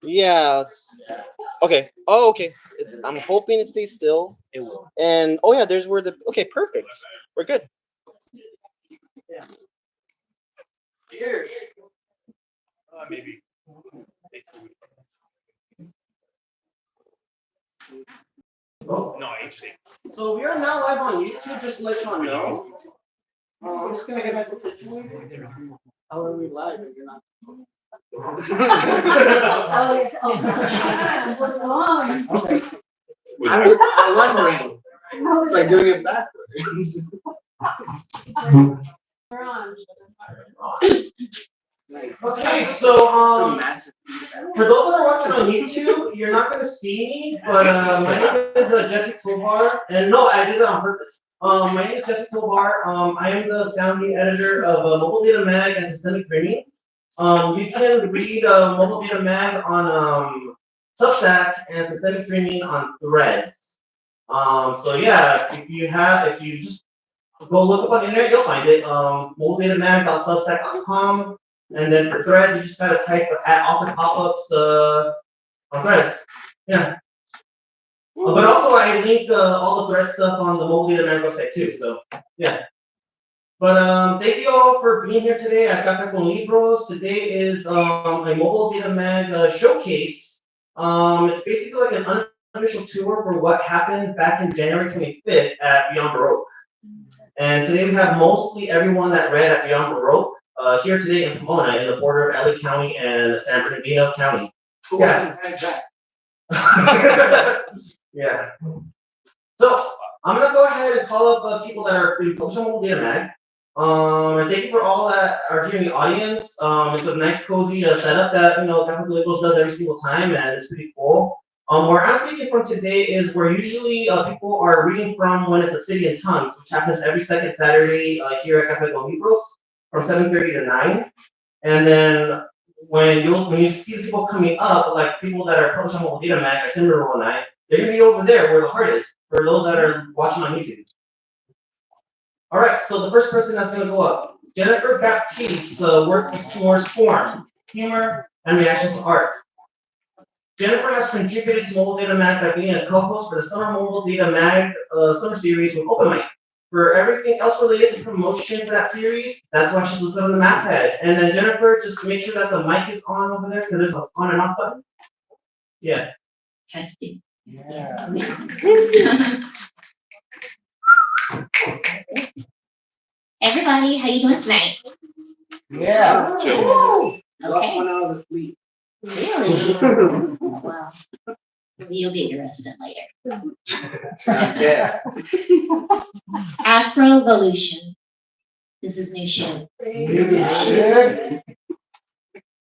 Yeah. Okay. Oh, okay. I'm hoping it stays still. It will. And oh yeah, there's where the okay, perfect. We're good. Cheers. Maybe. No, actually. So we are now live on YouTube, just to let y'all know. I'm just gonna get myself situated. How are we live if you're not? Okay. I'm wondering. Like doing it backwards. Okay, so for those that are watching on YouTube, you're not gonna see me, but my name is Jesse Tovar, and no, I did that on purpose. My name is Jesse Tovar. I am the founding editor of Mobile Data Mag and Systemic Dreaming. You can read Mobile Data Mag on Substack and Systemic Dreaming on Threads. So yeah, if you just go look up on the internet, you'll find it. Mobiledatamag.substack.com. And then for threads, you just gotta type at author pop-ups on threads. Yeah. But also I link all the thread stuff on the Mobile Data Mag website too. So yeah. But thank you all for being here today. I've got back on Libros. Today is a Mobile Data Mag showcase. It's basically like an unofficial tour for what happened back in January 25th at Beyond Baroque. And today we have mostly everyone that read at Beyond Baroque here today in Pomona, in the border of LA County and San Bernardino County. Yeah. Yeah. So I'm gonna go ahead and call up people that are being published on Mobile Data Mag. And thank you for all that are here in the audience. It's a nice cozy setup that Catholic Liberals does every single time, and it's pretty cool. Where I'm speaking from today is where usually people are reading from when it's Obsidian Tongues, which happens every second Saturday here at Catholic Libros from 7:30 to 9. And then when you see the people coming up, like people that are published on Mobile Data Mag, like Cinnamon and I, they're gonna be over there where the heart is for those that are watching on YouTube. All right, so the first person that's gonna go up, Jennifer Baptiste's work explores form, humor, and reactions to art. Jennifer has contributed to Mobile Data Mag by being a co-host for the Summer Mobile Data Mag Summer Series with Open Mic. For everything else related to promotion for that series, that's why she's listed on the masthead. And then Jennifer, just to make sure that the mic is on over there, because there's an on and off button. Yeah. Testing. Yeah. Everybody, how you doing tonight? Yeah. Okay. Lost 1 hour of sleep. Really? Well, you'll get your rest in later. Yeah. Afrovolution. This is new shit.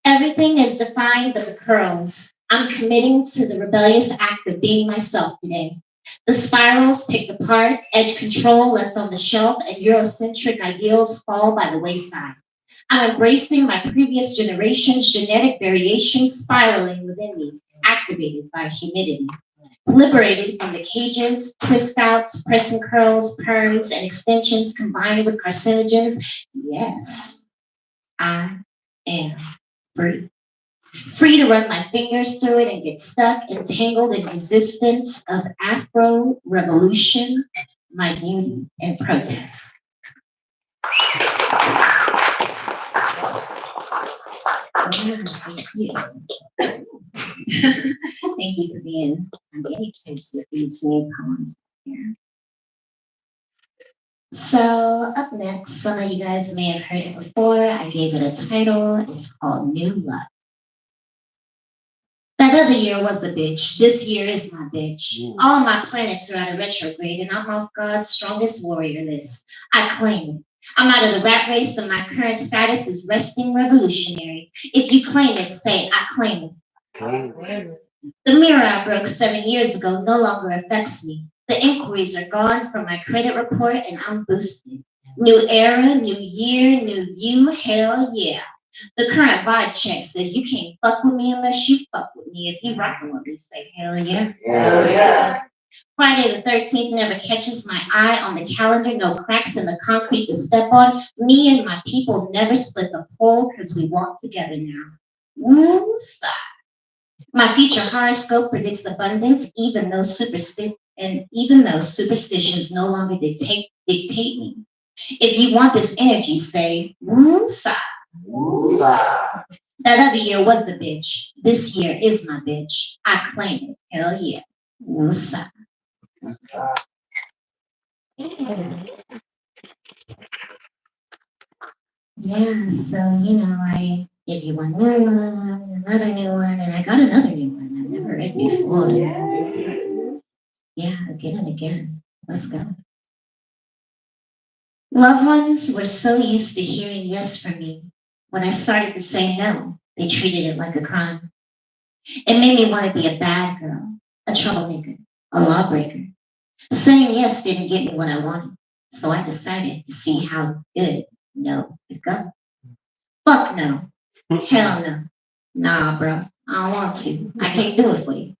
Everything is defined but the curls. I'm committing to the rebellious act of being myself today. The spirals picked apart, edge control left on the shelf, and Eurocentric ideals fall by the wayside. I'm embracing my previous generation's genetic variations spiraling within me, activated by humidity. Liberated from the cages, twist outs, pressing curls, perms, and extensions combined with carcinogens, yes, I am free. Free to run my fingers through it and get stuck, entangled in resistance of Afro revolution, my beauty and protest. Thank you. Thank you for being on guinea pigs with these new poems here. So up next, some of you guys may have heard it before. I gave it a title. It's called New Love. That other year was a bitch. This year is my bitch. All my planets are out of retrograde, and I'm off God's strongest warrior list. I claim it. I'm out of the rat race, and my current status is resting revolutionary. If you claim it, say, I claim it. The mirror I broke 7 years ago no longer affects me. The inquiries are gone from my credit report, and I'm boosted. New era, new year, new you, hell yeah. The current vibe check says you can't fuck with me unless you fuck with me. If you rockin' with me, say hell yeah. Hell yeah. Friday the 13th never catches my eye on the calendar. No cracks in the concrete to step on. Me and my people never split the pole because we walk together now. Woo-side. My future horoscope predicts abundance, even though superstitions no longer dictate me. If you want this energy, say woosah. Woosah. That other year was a bitch. This year is my bitch. I claim it. Hell yeah. Woosah. Yeah, so I give you one new one, another new one, and I got another new one I've never read before. Yeah, again and again. Let's go. Loved ones were so used to hearing yes from me. When I started to say no, they treated it like a crime. It made me want to be a bad girl, a troublemaker, a lawbreaker. Saying yes didn't get me what I wanted, so I decided to see how good no could go. Fuck no. Hell no. Nah, bro. I don't want to. I can't do it for you.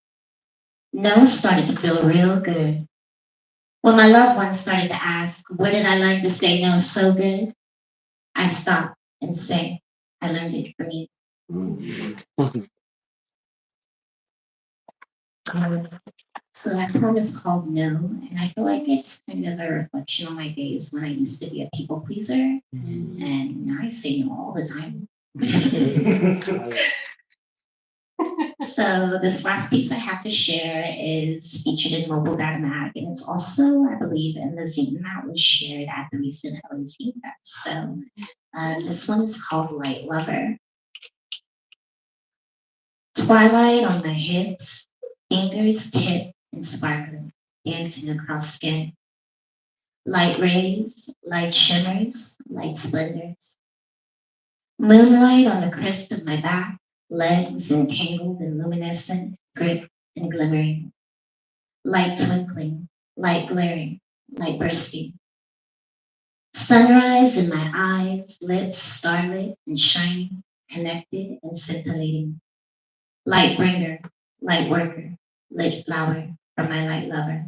No started to feel real good. When my loved ones started to ask, where did I learn to say no so good? I stopped and say, I learned it from you. So that song is called No, and I feel like it's kind of a reflection on my days when I used to be a people pleaser, and now I say no all the time. So this last piece I have to share is featured in Mobile Data Mag, and it's also, I believe, in the zine that was shared at the recent LAC Fest. So this one is called Light Lover. Twilight on my hips, fingers tipped and sparkling, dancing across skin. Light rays, light shimmers, light splendors. Moonlight on the crest of my back, legs entangled and luminescent, grip and glimmering. Light twinkling, light glaring, light bursting. Sunrise in my eyes, lips starlit and shining, connected and scintillating. Light bringer, light worker, lit flower from my light lover.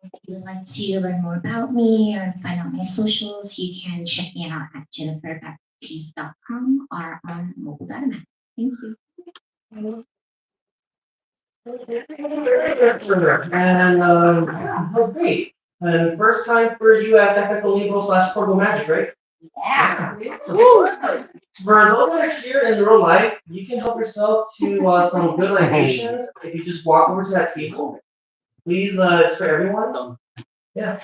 If you'd like to learn more about me or find out my socials, you can check me out at jenniferbaptiste.com or on Mobile Data Map. Thank you. And yeah, that was great. And first time for you at Technical Libro / Portal Magic, right? Yeah. For those that are here in real life, you can help yourself to some good libations if you just walk over to that table. Please, it's for everyone. Yeah.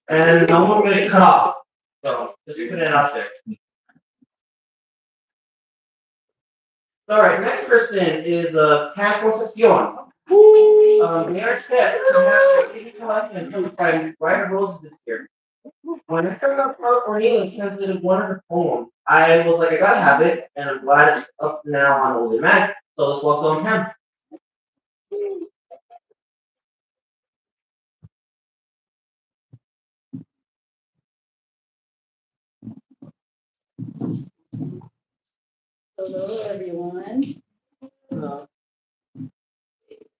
And no one will get cut off. So just put it out there. All right, next person is Pat Concepcion. They are set to have their CD collection by Writer Roses this year. When I heard about Ornella translated one of her poems, I was like, I gotta have it, and I'm glad it's up now on Old Mag. So let's welcome him. Hello, everyone.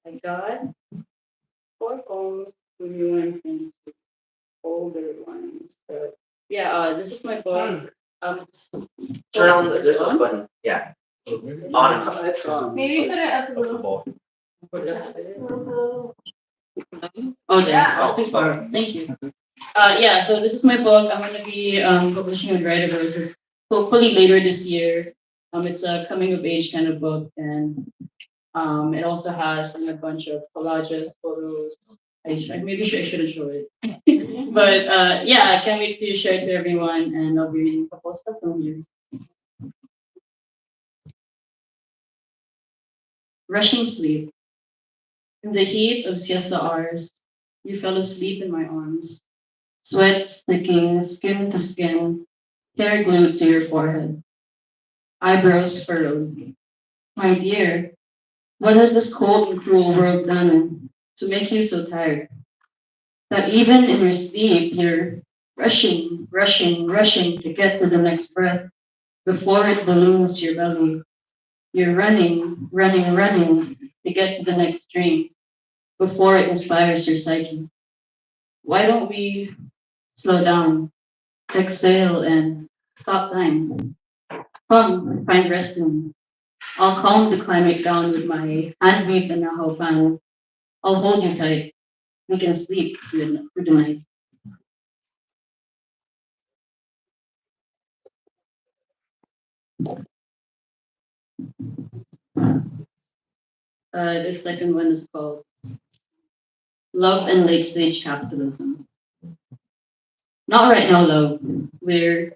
I got four poems, new ones, and older ones. So, yeah, this is my book. It's Turn on the there's a button. Yeah. On. it's on. Maybe put it up a little. Oh, yeah. Thank you. Yeah, so this is my book. I'm going to be publishing with Writer Roses hopefully later this year. It's a coming of age kind of book, and it also has a bunch of collages, photos. I shouldn't show it, but yeah, I can't wait to share it to everyone, and I'll be reading a couple of stuff from here. Rushing sleep. In the heat of siesta hours, you fell asleep in my arms, sweat sticking skin to skin, hair glued to your forehead, eyebrows furrowed. My dear, what has this cold and cruel world done to make you so tired? That even in your sleep, you're rushing, rushing, rushing to get to the next breath before it balloons your belly. You're running, running, running to get to the next dream before it inspires your psyche. Why don't we Slow down, exhale, and stop time. Come, find rest in me. I'll calm the climate down with my hand wave and a fan. I'll hold you tight. We can sleep through the night. The second one is called Love and Late Stage Capitalism. Not right now, love. We're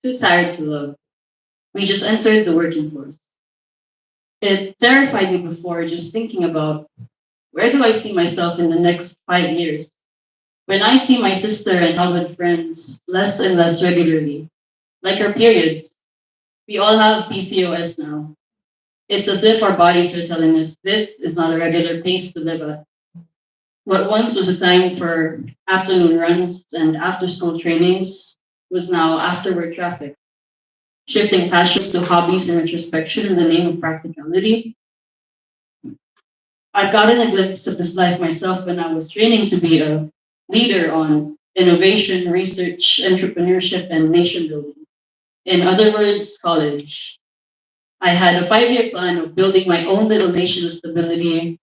too tired to love. We just entered the working force. It terrified me before just thinking about where do I see myself in the next 5 years? When I see my sister and childhood friends less and less regularly, like her periods, we all have PCOS now. It's as if our bodies are telling us this is not a regular pace to live at. What once was a time for afternoon runs and after school trainings was now after work traffic. Shifting passions to hobbies and introspection in the name of practicality. I've gotten a glimpse of this life myself when I was training to be a leader on innovation, research, entrepreneurship, and nation building. In other words, college. I had a 5 year plan of building my own little nation of stability,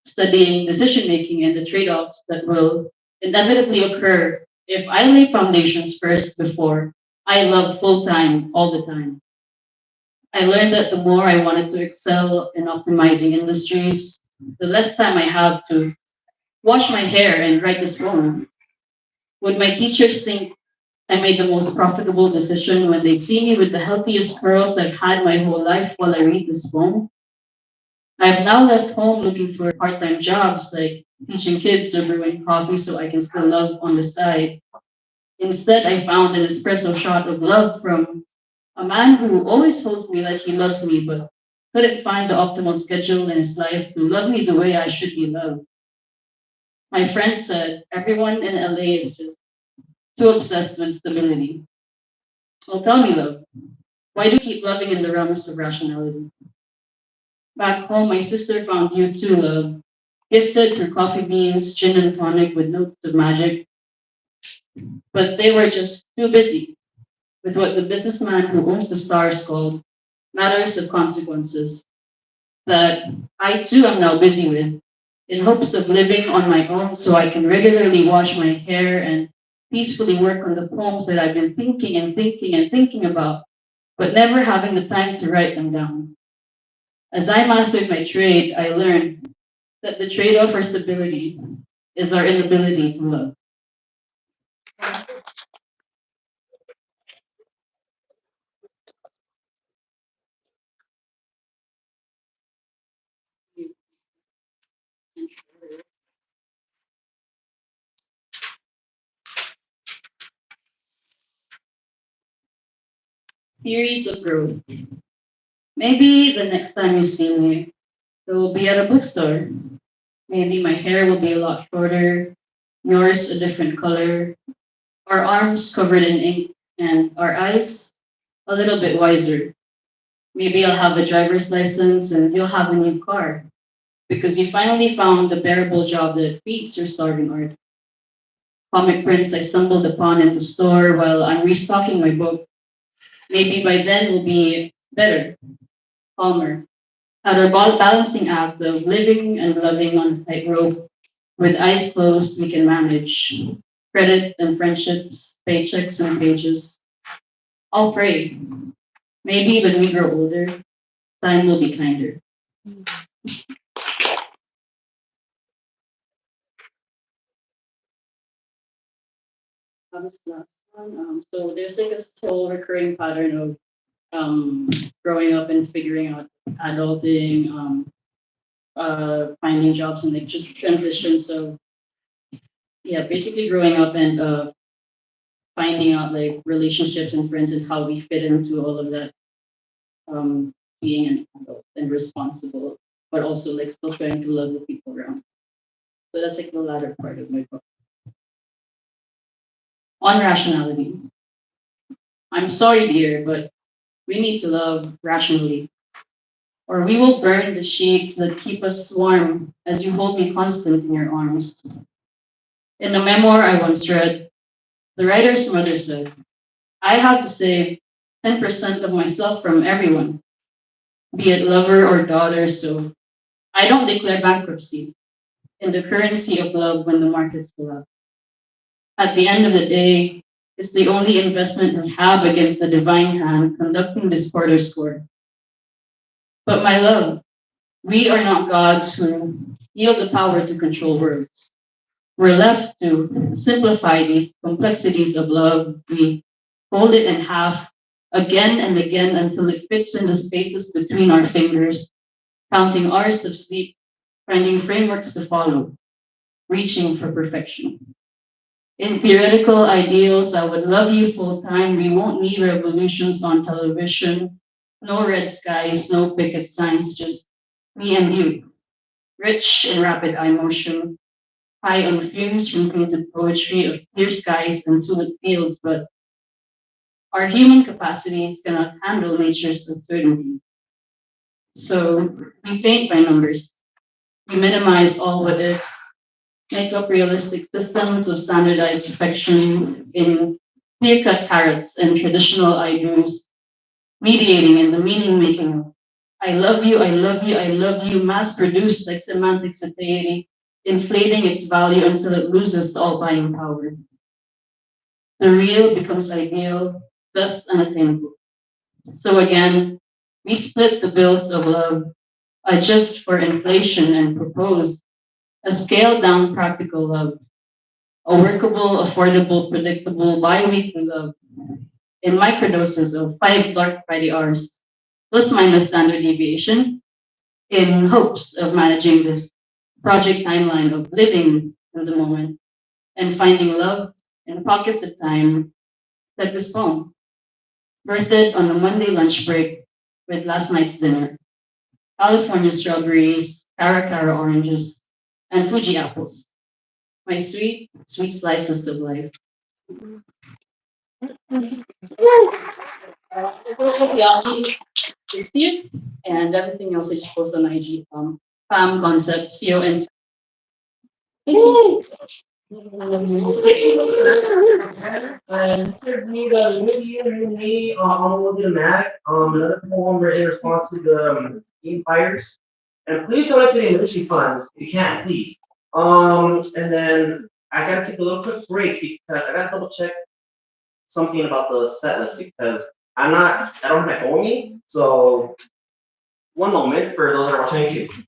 studying decision making and the trade offs that will inevitably occur if I lay foundations first before I love full time all the time. I learned that the more I wanted to excel in optimizing industries, the less time I have to wash my hair and write this poem. Would my teachers think I made the most profitable decision when they see me with the healthiest curls I've had my whole life while I read this poem? I've now left home looking for part time jobs like teaching kids or brewing coffee so I can still love on the side. Instead, I found an espresso shot of love from a man who always tells me that he loves me but couldn't find the optimal schedule in his life to love me the way I should be loved. My friend said everyone in LA is just too obsessed with stability. Well, tell me, love, why do you keep loving in the realms of rationality? Back home, my sister found you too, love, gifted through coffee beans, gin and tonic with notes of magic, but they were just too busy with what the businessman who owns the stars called matters of consequences that I too am now busy with in hopes of living on my own so I can regularly wash my hair and peacefully work on the poems that I've been thinking and thinking and thinking about, but never having the time to write them down. As I mastered my trade, I learned that the trade off for stability is our inability to love. Theories of growth. Maybe the next time you see me, it will be at a bookstore. Maybe my hair will be a lot shorter, yours a different color, our arms covered in ink, and our eyes a little bit wiser. Maybe I'll have a driver's license and you'll have a new car because you finally found the bearable job that feeds your starving art. Comic prints I stumbled upon in the store while I'm restocking my book. Maybe by then we'll be better, calmer, at our balancing act of living and loving on a tightrope. With eyes closed, we can manage credit and friendships, paychecks and pages. I'll pray. Maybe when we grow older, time will be kinder. That was the last one. So there's like this whole recurring pattern of growing up and figuring out adulting, finding jobs and like just transition. So yeah, basically growing up and finding out like relationships and friends and how we fit into all of that, um, being an adult and responsible, but also like still trying to love the people around. So that's like the latter part of my book. On rationality. I'm sorry, dear, but we need to love rationally, or we will burn the sheets that keep us warm as you hold me constant in your arms. In a memoir I once read, The writer's mother said, I have to save 10% of myself from everyone, be it lover or daughter, so I don't declare bankruptcy in the currency of love when the markets collapse. At the end of the day, it's the only investment we have against the divine hand conducting this quarter score. But my love, we are not gods who yield the power to control words. We're left to simplify these complexities of love. We fold it in half again and again until it fits in the spaces between our fingers, counting hours of sleep, finding frameworks to follow, reaching for perfection. In theoretical ideals, I would love you full time. We won't need revolutions on television, no red skies, no picket signs, just me and you, rich in rapid eye motion, high on fumes from painted poetry of clear skies and tulip fields, but our human capacities cannot handle nature's uncertainty. So we paint by numbers. We minimize all what ifs, make up realistic systems of standardized affection in clear-cut carrots and traditional I do's, mediating in the meaning making of I love you, I love you, I love you, mass produced like semantic satiety, inflating its value until it loses all buying power. The real becomes ideal, thus unattainable. So again, we split the bills of love, adjust for inflation, and propose a scaled down practical love, a workable, affordable, predictable, bi-weekly love in microdoses of 5 Dark Friday hours, plus minus standard deviation, in hopes of managing this project timeline of living in the moment and finding love in pockets of time like this poem, birthed on a Monday lunch break with last night's dinner, California strawberries, Cara Cara oranges, and Fuji apples. My sweet, sweet slices of life. This year, and everything else I just post on IG. Fam concept, CEO, and And me, the me, I'm looking at Mac. Another poem written in response to the game fires. And please don't let any military funds if you can, please. And then I gotta take a little quick break because I gotta double check something about the set list because I don't have my phone with me. So one moment for those that are watching YouTube.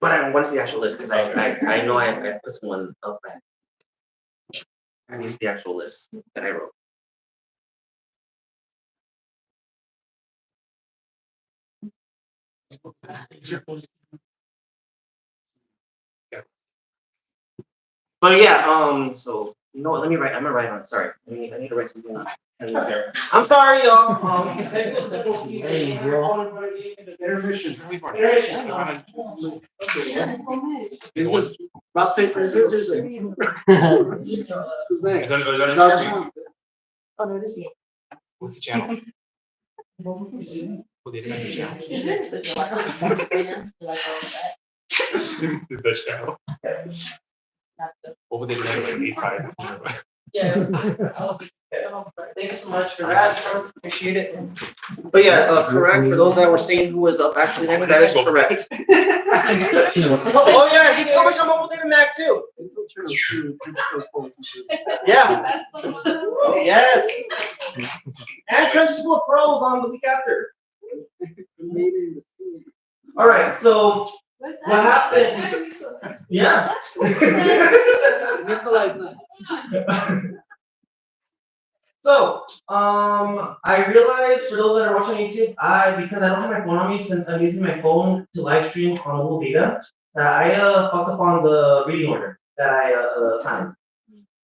But what's the actual list? Because I know I put someone up there. I use the actual list that I wrote. But yeah, so you know what? Let me write. I'm gonna write on it. Sorry, I need to write something on. I'm sorry, y'all. Hey, bro. Intermission. It was rock paper scissors. What's the channel? What is the channel? The channel. What would they do? Like 8-5? Yeah. Thank you so much for that. Appreciate it. But yeah, correct. For those that were saying who was up actually next, that is correct. Oh yeah, he's published on Mobile Data Mac too. Yeah. Yes. And Trench School of Pros on the week after. All right, so what happened? Yeah. So, I realized for those that are watching YouTube, because I don't have my phone on me since I'm using my phone to live stream on mobile data, that I fucked up on the reading order that I assigned.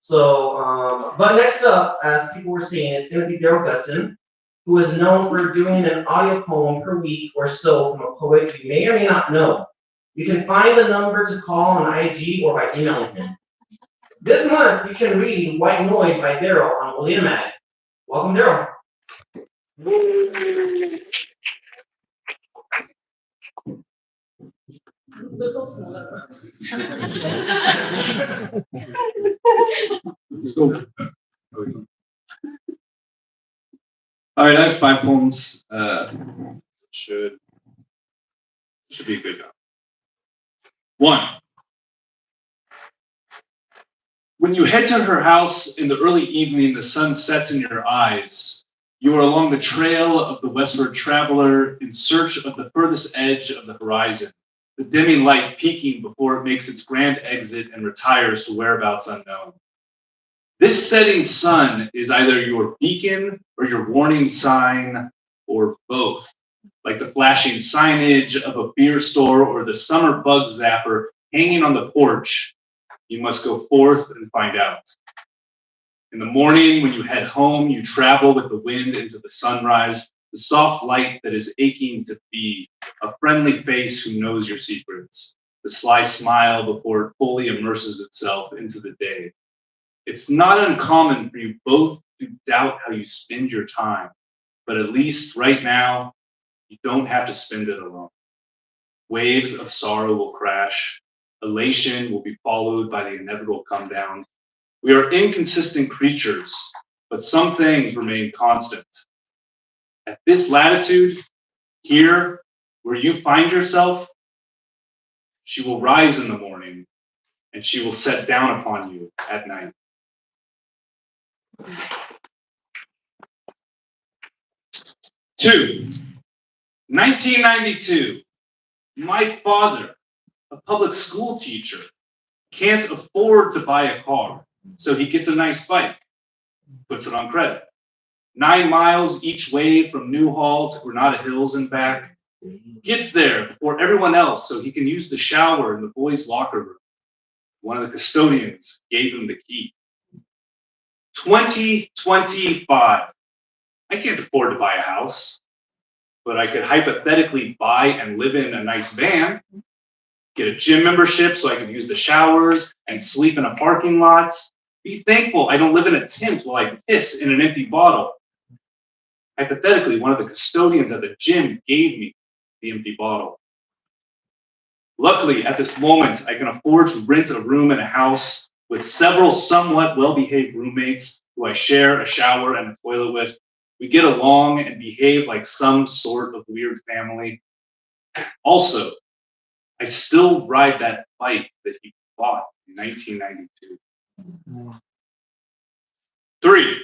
So, but next up, as people were saying, it's going to be Daryl Gusson, who is known for doing an audio poem per week or so from a poet you may or may not know. You can find the number to call on IG or by emailing him. This month, you can read White Noise by Daryl on Molina Mag. Welcome, Daryl. So, all right, I have 5 poems. Should be a good one. 1. When you head to her house in the early evening, the sun sets in your eyes. You are along the trail of the westward traveler in search of the furthest edge of the horizon, the dimming light peaking before it makes its grand exit and retires to whereabouts unknown. This setting sun is either your beacon or your warning sign, or both, like the flashing signage of a beer store or the summer bug zapper hanging on the porch. You must go forth and find out. In the morning, when you head home, you travel with the wind into the sunrise, the soft light that is aching to feed, a friendly face who knows your secrets, the sly smile before it fully immerses itself into the day. It's not uncommon for you both to doubt how you spend your time, but at least right now, you don't have to spend it alone. Waves of sorrow will crash. Elation will be followed by the inevitable come down. We are inconsistent creatures, but some things remain constant. At this latitude, here, where you find yourself, she will rise in the morning, and she will set down upon you at night. Two, 1992. My father, a public school teacher, can't afford to buy a car, so he gets a nice bike, puts it on credit. 9 miles each way from Newhall to Granada Hills and back. Gets there before everyone else so he can use the shower in the boys' locker room. One of the custodians gave him the key. 2025. I can't afford to buy a house, but I could hypothetically buy and live in a nice van, get a gym membership so I could use the showers and sleep in a parking lot. Be thankful I don't live in a tent while I piss in an empty bottle. Hypothetically, one of the custodians at the gym gave me the empty bottle. Luckily, at this moment, I can afford to rent a room in a house with several somewhat well-behaved roommates who I share a shower and a toilet with. We get along and behave like some sort of weird family. Also, I still ride that bike that he bought in 1992. 3.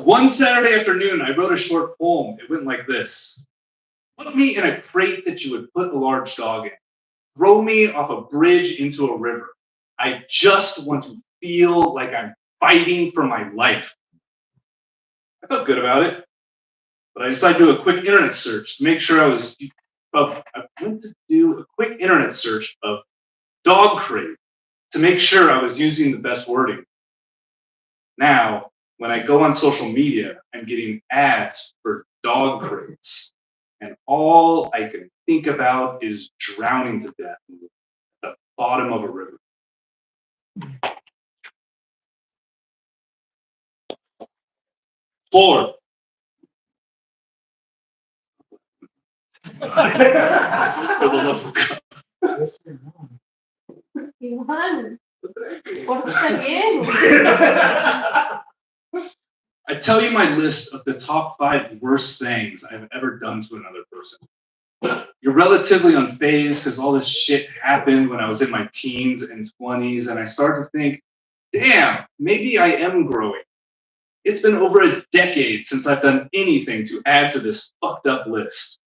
One Saturday afternoon, I wrote a short poem. It went like this. Put me in a crate that you would put a large dog in. Throw me off a bridge into a river. I just want to feel like I'm fighting for my life. I felt good about it, but I decided to do a quick internet search to make sure I went to do a quick internet search of dog crate to make sure I was using the best wording. Now, when I go on social media, I'm getting ads for dog crates, and all I can think about is drowning to death at the bottom of a river. 4. For the love of God. Iván, pórtate bien. I tell you my list of the top 5 worst things I've ever done to another person. You're relatively unfazed because all this shit happened when I was in my teens and 20s, and I start to think, damn, maybe I am growing. It's been over a decade since I've done anything to add to this fucked up list.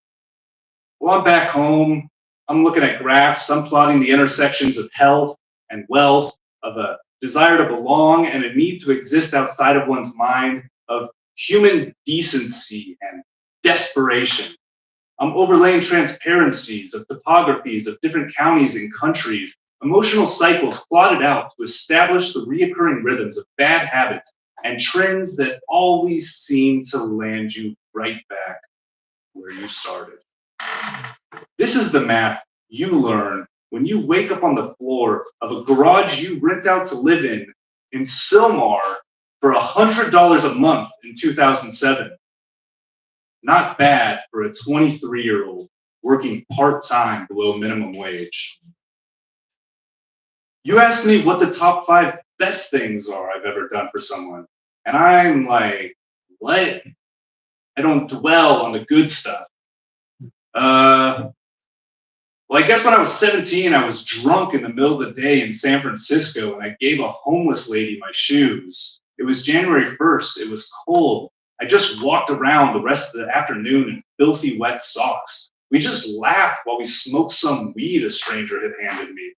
While I'm back home, I'm looking at graphs, I'm plotting the intersections of health and wealth, of a desire to belong and a need to exist outside of one's mind, of human decency and desperation. I'm overlaying transparencies of topographies of different counties and countries, emotional cycles plotted out to establish the reoccurring rhythms of bad habits and trends that always seem to land you right back where you started. This is the math you learn when you wake up on the floor of a garage you rent out to live in Sylmar for $100 a month in 2007. Not bad for a 23-year-old working part-time below minimum wage. You asked me what the top 5 best things are I've ever done for someone. And I'm like, what? I don't dwell on the good stuff. Well, I guess when I was 17, I was drunk in the middle of the day in San Francisco, and I gave a homeless lady my shoes. It was January 1st. It was cold. I just walked around the rest of the afternoon in filthy wet socks. We just laughed while we smoked some weed a stranger had handed me.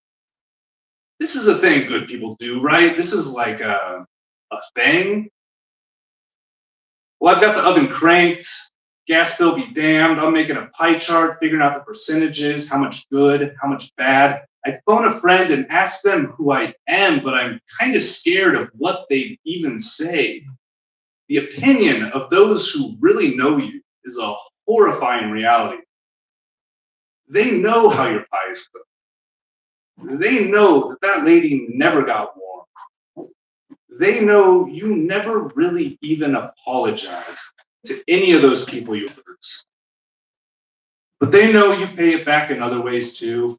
This is a thing good people do, right? This is like a thing. Well, I've got the oven cranked. Gas bill be damned. I'm making a pie chart, figuring out the percentages, how much good, how much bad. I phone a friend and ask them who I am, but I'm kind of scared of what they even say. The opinion of those who really know you is a horrifying reality. They know how your pie is cooked. They know that lady never got warm. They know you never really even apologized to any of those people you hurt. But they know you pay it back in other ways too.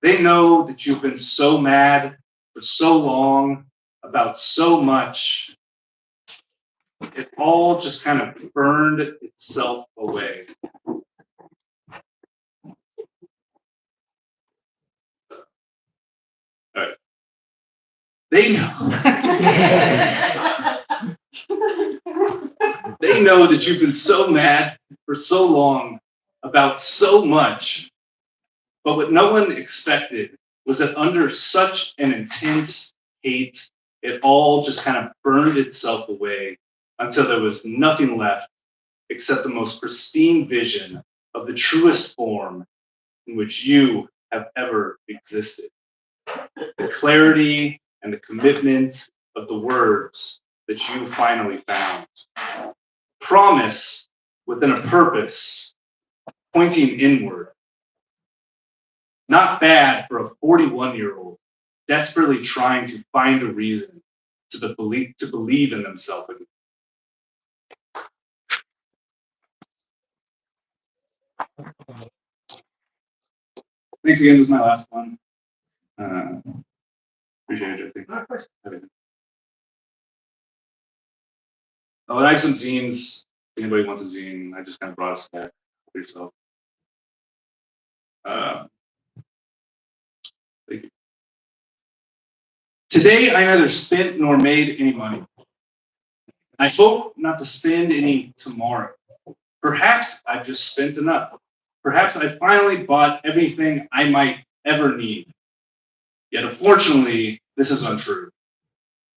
They know that you've been so mad for so long about so much. It all just kind of burned itself away. All right. They know. They know that you've been so mad for so long about so much, but what no one expected was that under such an intense hate, it all just kind of burned itself away until there was nothing left except the most pristine vision of the truest form in which you have ever existed. The clarity and the commitment of the words that you finally found. Promise within a purpose, pointing inward. Not bad for a 41-year-old desperately trying to find a reason to believe in themselves again. Thanks again. This is my last one. Appreciate it, Jesse. Of course. Oh, and I have some zines. If anybody wants a zine, I just kind of brought a stack for yourself. Thank you. Today, I neither spent nor made any money. I hope not to spend any tomorrow. Perhaps I've just spent enough. Perhaps I finally bought everything I might ever need. Yet unfortunately, this is untrue.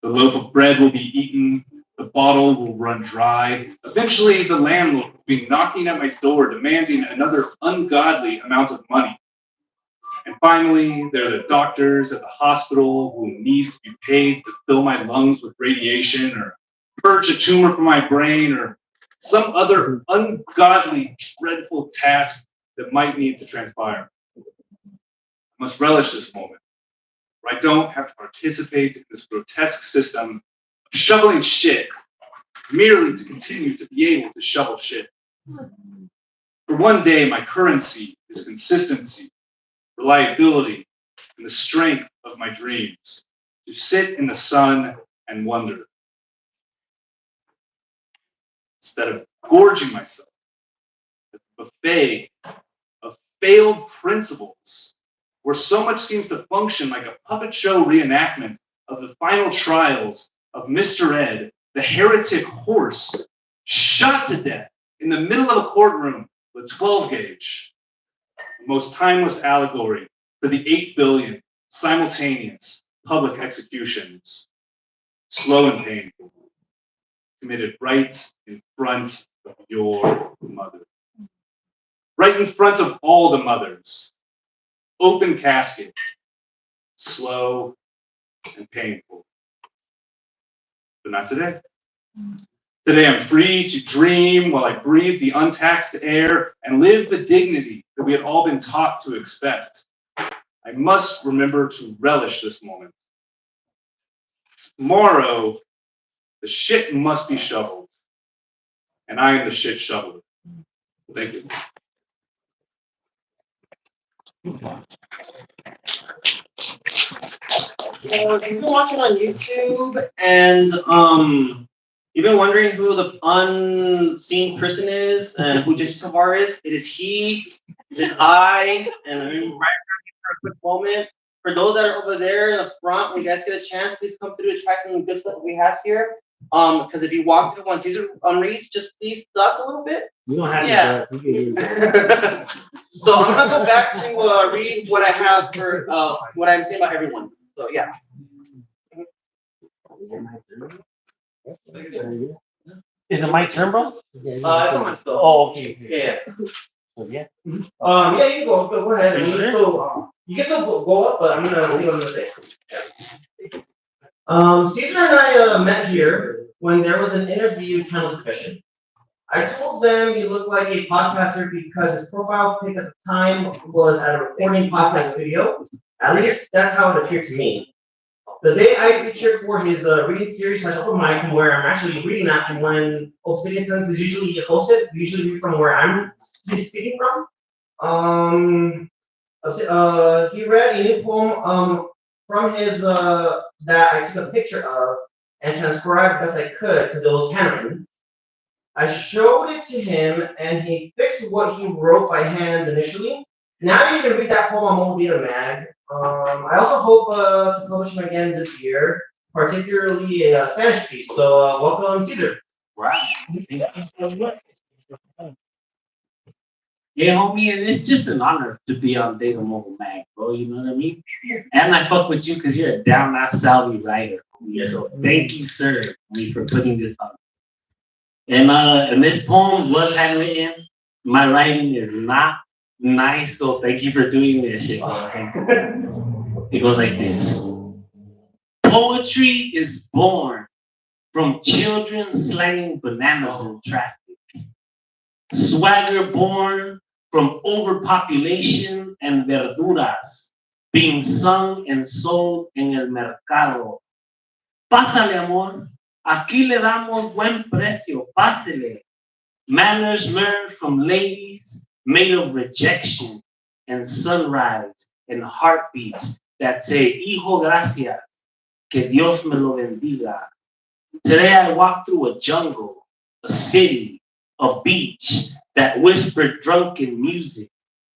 The loaf of bread will be eaten, the bottle will run dry. Eventually, the landlord will be knocking at my door, demanding another ungodly amount of money. And finally, there are the doctors at the hospital who need to be paid to fill my lungs with radiation or purge a tumor from my brain or some other ungodly, dreadful task that might need to transpire. I must relish this moment where I don't have to participate in this grotesque system of shoveling shit merely to continue to be able to shovel shit. For one day, my currency is consistency, reliability, and the strength of my dreams, to sit in the sun and wonder. Instead of gorging myself at the buffet of failed principles, where so much seems to function like a puppet show reenactment of the final trials of Mr. Ed, the heretic horse, shot to death in the middle of a courtroom with 12 gauge. The most timeless allegory for the 8 billion simultaneous public executions, slow and painful, committed right in front of your mother. Right in front of all the mothers. Open casket, slow and painful. But not today. Today I'm free to dream while I breathe the untaxed air and live the dignity that we had all been taught to expect. I must remember to relish this moment. Tomorrow, the shit must be shoveled. and I am the shit shoveler. Thank you. If you've been watching on YouTube and you've been wondering who the unseen person is and who Jason Tavar is, it is he, it is I, and I'm right here for a quick moment. For those that are over there in the front, when you guys get a chance, please come through and try some good stuff we have here. Because if you walk through when Caesar reads, just please duck a little bit. We don't have Yeah. to. We can use it. So I'm gonna go back to read what I have for what I'm saying about everyone. So yeah. Is it my turn, bro? It's on my stuff. Oh, okay. Yeah. Yeah. Yeah, you can go ahead. You can still go up, but I'm gonna see what I'm gonna say. Caesar and I met here when there was an interview panel discussion. I told them he looked like a podcaster because his profile pic at the time was at a recording podcast video. At least that's how it appeared to me. The day I featured for his reading series /open mic, from where I'm actually reading that, and when Obsidian Sense is usually hosted, we usually read from where I'm speaking from. He read a new poem from his that I took a picture of and transcribed best I could because it was handwritten. I showed it to him and he fixed what he wrote by hand initially. Now you can read that poem on Mobile Beta Mag. I also hope to publish him again this year, particularly a Spanish piece. So welcome, Caesar. Wow. Yeah, homie, and it's just an honor to be on Data Mobile Mag, bro. You know what I mean? And I fuck with you because you're a down out Saudi writer, homie. So thank you, sir, homie, for putting this on. And this poem was handwritten. My writing is not nice, so thank you for doing this shit, bro. It goes like this. Poetry is born from children slanging bananas in traffic. Swagger born from overpopulation and verduras being sung and sold en el mercado. Pásale, amor. Aquí le damos buen precio. Pásele. Manners learned from ladies made of rejection and sunrise and heartbeats that say, Hijo, gracias. Que Dios me lo bendiga. Today I walk through a jungle, a city, a beach that whispered drunken music,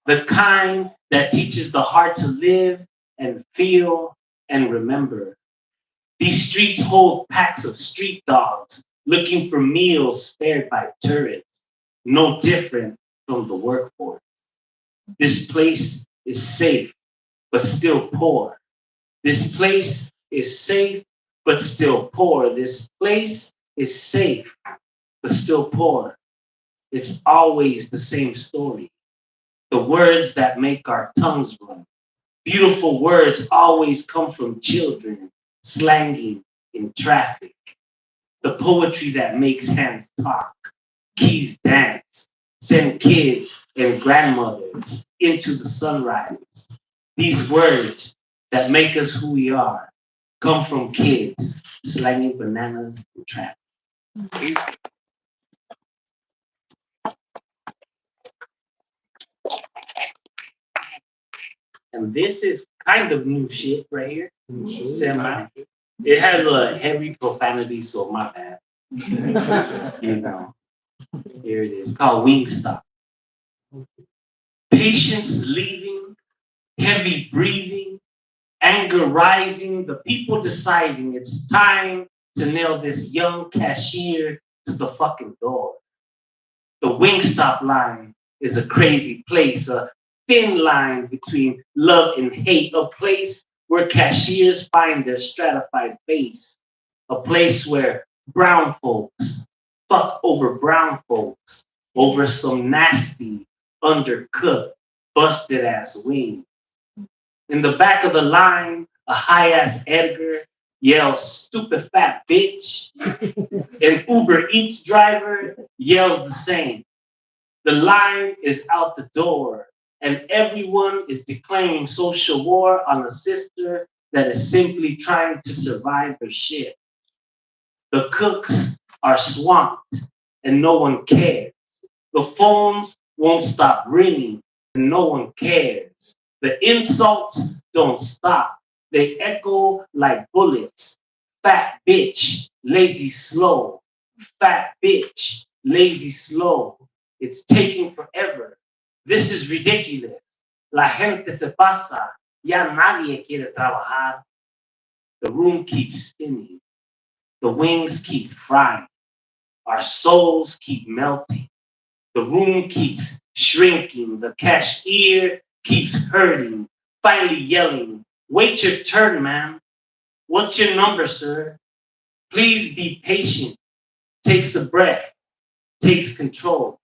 the kind that teaches the heart to live and feel and remember. These streets hold packs of street dogs looking for meals spared by turrets, no different from the workforce. This place is safe, but still poor. This place is safe, but still poor. This place is safe, but still poor. It's always the same story. The words that make our tongues run. Beautiful words always come from children slanging in traffic. The poetry that makes hands talk, keys dance, send kids and grandmothers into the sunrise. These words that make us who we are come from kids slanging bananas in traffic. And this is kind of new shit right here. Semi. It has a heavy profanity, so my bad. You know, here it is, called Wingstop. Patience leaving, heavy breathing, anger rising, the people deciding it's time to nail this young cashier to the fucking door. The Wingstop line is a crazy place, a thin line between love and hate, a place where cashiers find their stratified face, a place where brown folks fuck over brown folks over some nasty, undercooked, busted ass wings. In the back of the line, a high ass Edgar yells, stupid fat bitch. An Uber Eats driver yells the same. The line is out the door, and everyone is declaring social war on a sister that is simply trying to survive her shit. The cooks are swamped, and no one cares. The phones won't stop ringing and no one cares. The insults don't stop. They echo like bullets. Fat bitch, lazy slow. Fat bitch, lazy slow. It's taking forever. This is ridiculous. La gente se pasa. Ya nadie quiere trabajar. The room keeps spinning. The wings keep frying. Our souls keep melting. The room keeps shrinking. The cashier keeps hurting, finally yelling, "Wait your turn, ma'am. What's your number, sir? Please be patient." Takes a breath, takes control,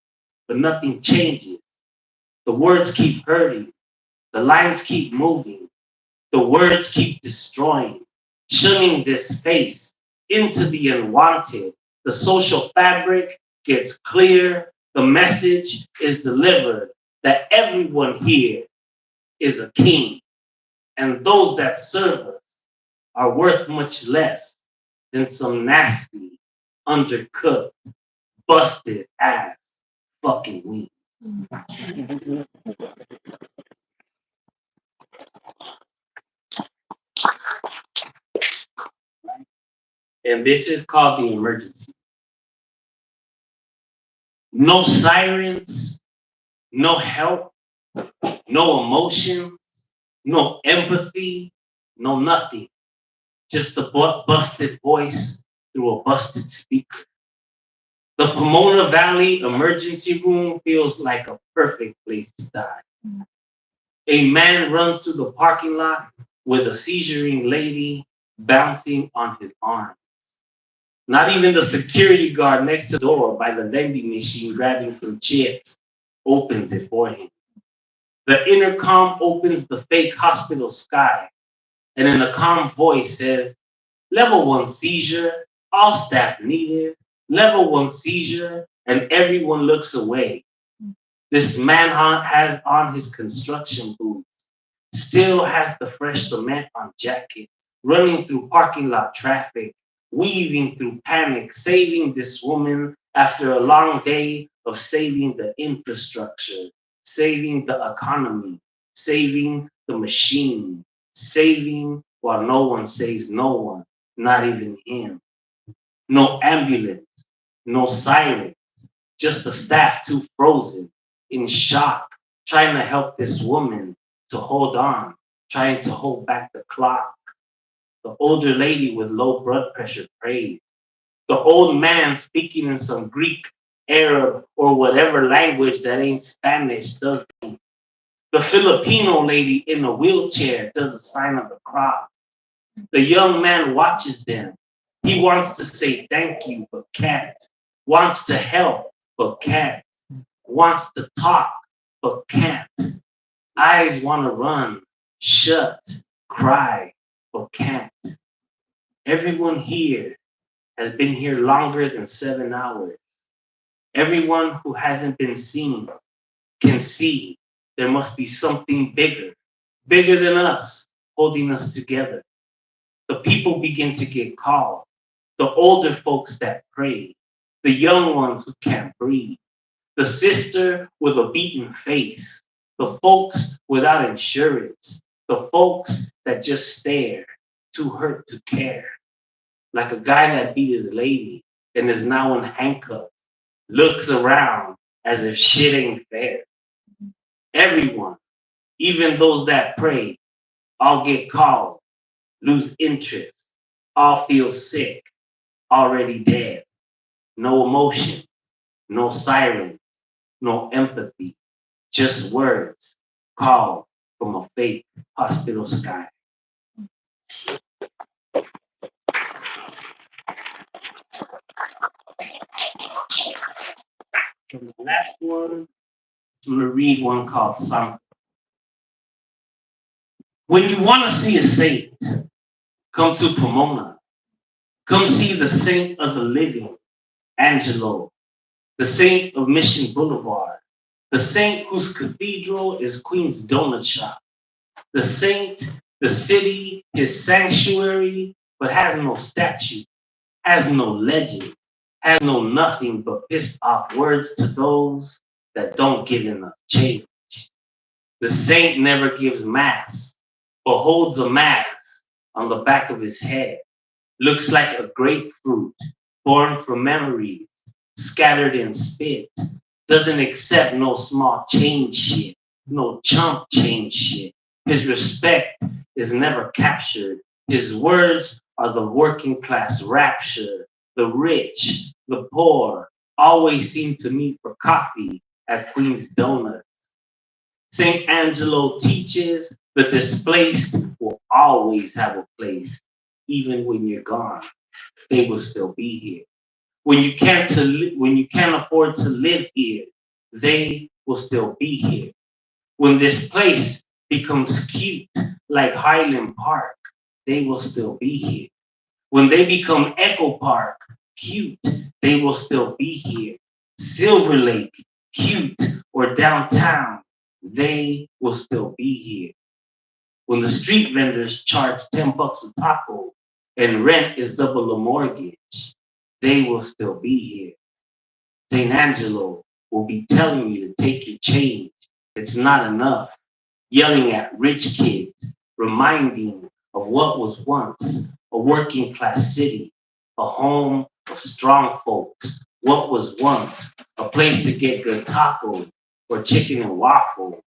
but nothing changes. The words keep hurting. The lines keep moving. The words keep destroying, shunning this face into the unwanted. The social fabric gets clear. The message is delivered that everyone here is a king, and those that serve us are worth much less than some nasty, undercooked, busted ass fucking wing. And this is called the emergency. No sirens, no help, no emotion, no empathy, no nothing. Just a busted voice through a busted speaker. The Pomona Valley emergency room feels like a perfect place to die. A man runs through the parking lot with a seizuring lady bouncing on his arm. Not even the security guard next to the door by the vending machine grabbing some chips opens it for him. The intercom opens the fake hospital sky, and in a calm voice says, "Level 1 seizure, all staff needed. Level 1 seizure," and everyone looks away. This man has on his construction boots, still has the fresh cement on jacket, running through parking lot traffic, weaving through panic, saving this woman after a long day of saving the infrastructure, saving the economy, saving the machine, saving while no one saves no one, not even him. No ambulance, no siren, just the staff too frozen, in shock, trying to help this woman to hold on, trying to hold back the clock. The older lady with low blood pressure prays. The old man speaking in some Greek, Arab, or whatever language that ain't Spanish does. The Filipino lady in a wheelchair does a sign of the cross. The young man watches them. He wants to say thank you, but can't. Wants to help, but can't. Wants to talk, but can't. Eyes want to run, shut, cry, but can't. Everyone here has been here longer than 7 hours. Everyone who hasn't been seen can see there must be something bigger, bigger than us, holding us together. The people begin to get called. The older folks that pray, the young ones who can't breathe, the sister with a beaten face, the folks without insurance, the folks that just stare, too hurt to care. Like a guy that beat his lady and is now in handcuffs, looks around as if shit ain't fair. Everyone, even those that pray, all get called, lose interest, all feel sick, already dead. No emotion, no siren, no empathy, just words called from a fake hospital sky. And the last one, I'm going to read one called Something. When you want to see a saint, come to Pomona. Come see the saint of the living, Angelo, the saint of Mission Boulevard, the saint whose cathedral is Queen's Donut Shop, the saint, the city, his sanctuary, but has no statue, has no legend, has no nothing but pissed off words to those that don't get enough change. The saint never gives mass, but holds a mass on the back of his head. Looks like a grapefruit born from memories, scattered in spit. Doesn't accept no small change shit, no chump change shit. His respect is never captured. His words are the working class rapture. The rich, the poor, always seem to meet for coffee at Queen's Donuts. St. Angelo teaches the displaced will always have a place, even when you're gone. They will still be here. When you can't afford to live here, they will still be here. When this place becomes cute like Highland Park, they will still be here. When they become Echo Park, cute, they will still be here. Silver Lake, cute, or downtown, they will still be here. When the street vendors charge $10 a taco and rent is double a mortgage, they will still be here. St. Angelo will be telling you to take your change. It's not enough. Yelling at rich kids, reminding of what was once a working class city, a home of strong folks, what was once a place to get good tacos or chicken and waffle,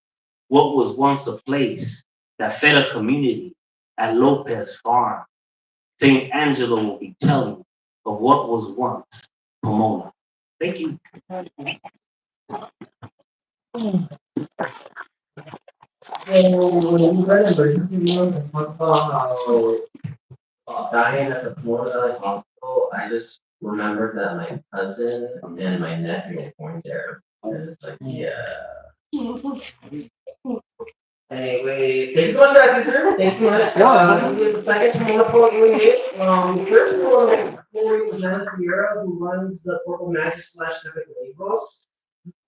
what was once a place that fed a community at Lopez Farm. St. Angelo will be telling of what was once Pomona. Thank you. So when you read emergency room and talk about how dying at the Florida hospital, I just remembered that my cousin and my nephew were born there. And it's like, yeah. Anyways, thank you so much, guys, sir. Thanks so much. The second wonderful unit. First one, Corey Sierra, who runs the Purple Magic slash Epic Libros.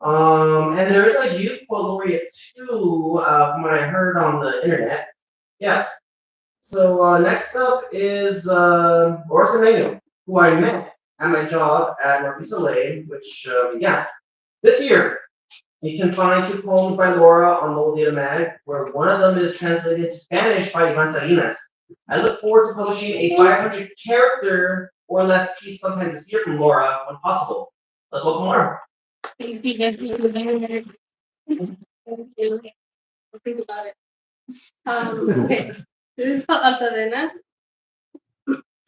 And there is a youth poet laureate too, from what I heard on the internet. Yeah. So next up is Boris Emmanuel, who I met at my job at Northeast LA, which yeah, this year you can find two poems by Laura on Lowell Data Mag, where one of them is translated into Spanish by Ivan Salinas. I look forward to publishing a 500 character or less piece sometime this year from Laura when possible. Let's welcome Laura. Thank you guys for being here. Thank you. I'll think about it. Okay. This is for Altalena.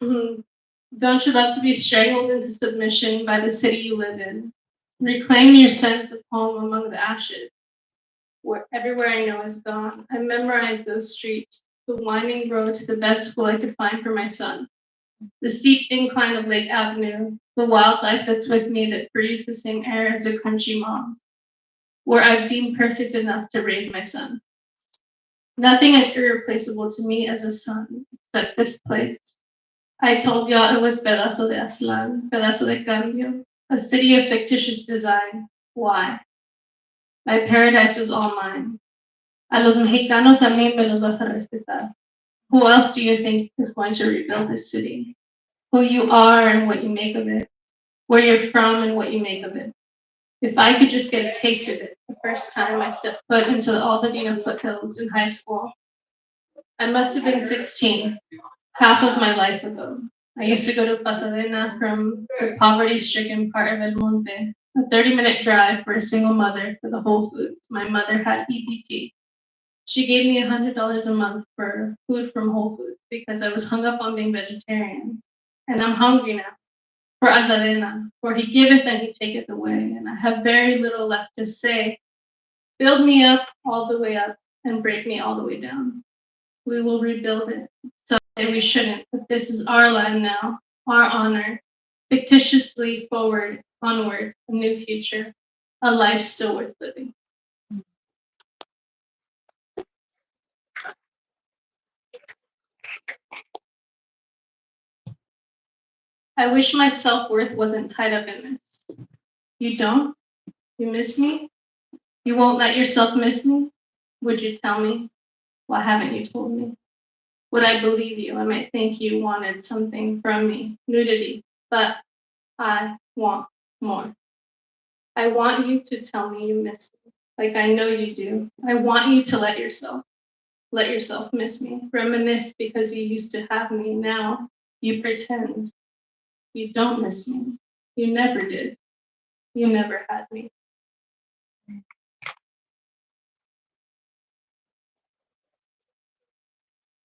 Don't you love to be strangled into submission by the city you live in? Reclaim your sense of home among the ashes. Where everywhere I know is gone. I memorize those streets, the winding road to the best school I could find for my son. The steep incline of Lake Avenue, the wildlife that's with me that breathes the same air as the crunchy moms, where I've deemed perfect enough to raise my son. Nothing is irreplaceable to me as a son except this place. I told y'all it was pedazo de Aslan, pedazo de cambio, a city of fictitious design. Why? My paradise was all mine. A los mexicanos a mí me los vas a respetar. Who else do you think is going to rebuild this city? Who you are and what you make of it. Where you're from and what you make of it. If I could just get a taste of it the first time I stepped foot into the Altadena foothills in high school. I must have been 16, half of my life ago. I used to go to Pasadena from the poverty-stricken part of El Monte, a 30-minute drive for a single mother for the Whole Foods. My mother had EPT. She gave me $100 a month for food from Whole Foods because I was hung up on being vegetarian. And I'm hungry now for Altalena, for he giveth and he taketh away. And I have very little left to say. Build me up all the way up and break me all the way down. We will rebuild it. Some say we shouldn't, but this is our land now, our honor. Fictitiously forward, onward, a new future, a life still worth living. I wish my self-worth wasn't tied up in this. You don't? You miss me? You won't let yourself miss me? Would you tell me? Why haven't you told me? Would I believe you? I might think you wanted something from me, nudity, but I want more. I want you to tell me you miss me, like I know you do. I want you to let yourself miss me. Reminisce because you used to have me. Now you pretend you don't miss me. You never did. You never had me.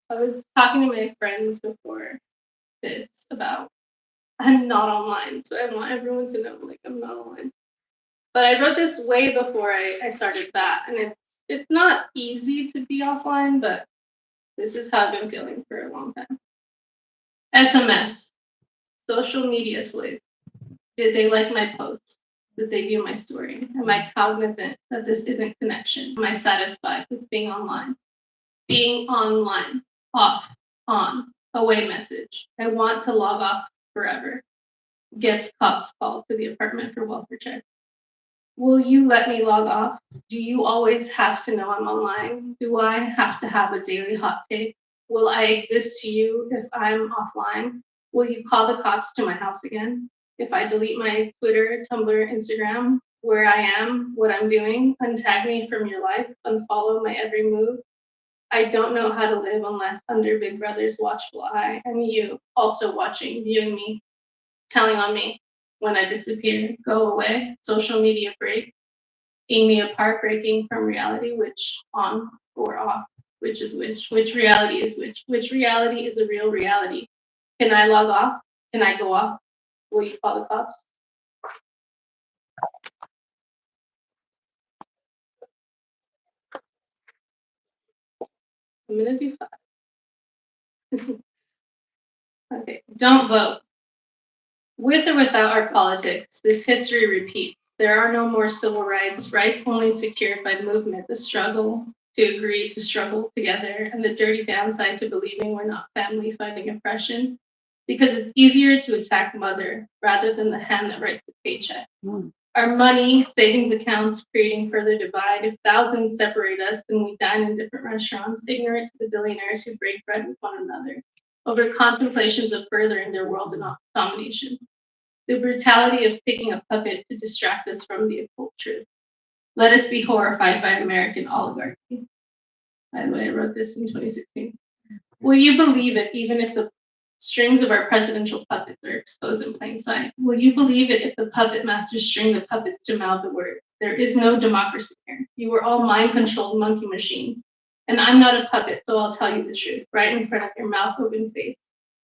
I was talking to my friends before this about I'm not online, so I want everyone to know like I'm not online. But I wrote this way before I started that, and it's not easy to be offline, but this is how I've been feeling for a long time. SMS, social media slave. Did they like my posts? Did they view my story? Am I cognizant that this isn't connection? Am I satisfied with being online? Being online, off, on, away message. I want to log off forever. Gets cops called to the apartment for welfare check. Will you let me log off? Do you always have to know I'm online? Do I have to have a daily hot take? Will I exist to you if I'm offline? Will you call the cops to my house again? If I delete my Twitter, Tumblr, Instagram, where I am, what I'm doing, untag me from your life, unfollow my every move? I don't know how to live unless under Big Brother's watchful eye, and you also watching, viewing me, telling on me when I disappear, go away, social media break, being me apart, breaking from reality, which on or off, which is which reality is which reality is a real reality. Can I log off? Can I go off? Will you call the cops? I'm gonna do 5. Okay, don't vote. With or without our politics, this history repeats. There are no more civil rights, rights only secured by movement, the struggle to agree to struggle together, and the dirty downside to believing we're not family fighting oppression, because it's easier to attack mother rather than the hand that writes the paycheck. Our money, savings accounts, creating further divide. If thousands separate us, then we dine in different restaurants, ignorant to the billionaires who break bread with one another, over contemplations of furthering their world domination. The brutality of picking a puppet to distract us from the occult truth. Let us be horrified by American oligarchy. By the way, I wrote this in 2016. Will you believe it even if the strings of our presidential puppets are exposed in plain sight? Will you believe it if the puppet masters string the puppets to mouth the words? There is no democracy here. You were all mind-controlled monkey machines. And I'm not a puppet, so I'll tell you the truth, right in front of your mouth open face.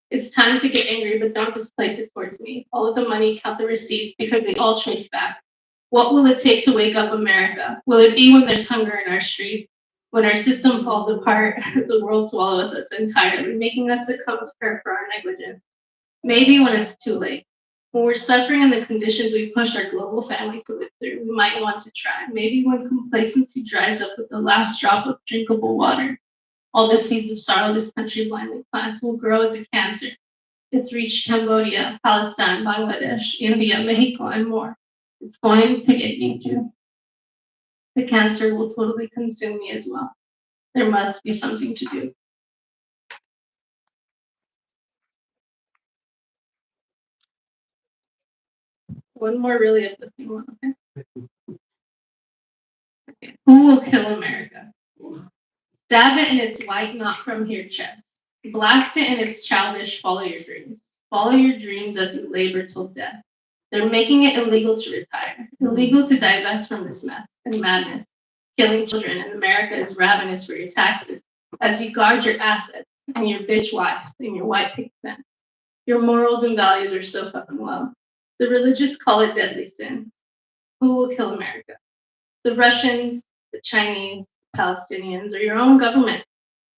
It's time to get angry, but don't displace it towards me. All of the money, count the receipts, because they all trace back. What will it take to wake up America? Will it be when there's hunger in our streets? When our system falls apart as the world swallows us entirely, making us succumb to her for our negligence? Maybe when it's too late. When we're suffering in the conditions we push our global family to live through, we might want to try. Maybe when complacency dries up with the last drop of drinkable water, all the seeds of sorrow this country blindly plants will grow as a cancer. It's reached Cambodia, Palestine, Bangladesh, India, Mexico, and more. It's going to get me too. The cancer will totally consume me as well. There must be something to do. One more really uplifting one, okay? Who will kill America? Stab it in its white, not from here chest. Blast it in its childish, follow your dreams. Follow your dreams as you labor till death. They're making it illegal to retire, illegal to divest from this mess and madness. Killing children in America is ravenous for your taxes as you guard your assets and your bitch wife and your white picket fence. Your morals and values are so fucking low. The religious call it deadly sin. Who will kill America? The Russians, the Chinese, Palestinians, or your own government,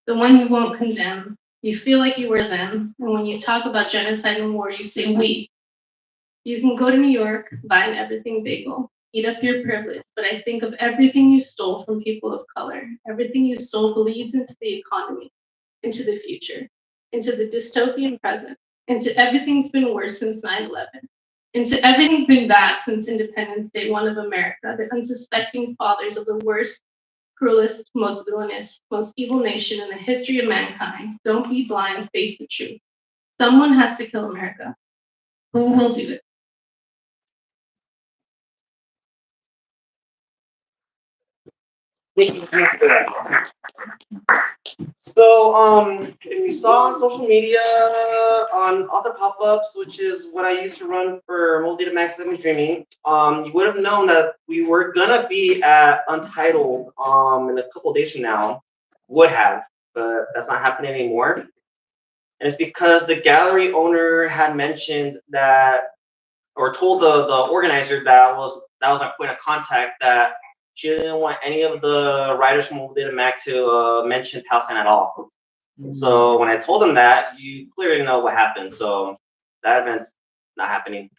the one you won't condemn. You feel like you were them, and when you talk about genocide and war, you say we. You can go to New York, buy an everything bagel, eat up your privilege, but I think of everything you stole from people of color. Everything you stole bleeds into the economy, into the future, into the dystopian present, into everything's been worse since 9/11, into everything's been bad since Independence Day, one of America, the unsuspecting fathers of the worst, cruelest, most villainous, most evil nation in the history of mankind. Don't be blind, face the truth. Someone has to kill America. Who will do it? Thank you so much for that. So, if you saw on social media on other pop-ups, which is what I used to run for Mobile Data Max 7 Dreaming, you would have known that we were gonna be at Untitled in a couple days from now. Would have, but that's not happening anymore. And it's because the gallery owner had mentioned that, or told the organizer that was my point of contact, that she didn't want any of the writers from Mobile Data Mac to mention Palestine at all. So when I told them that, you clearly know what happened. So that event's not happening.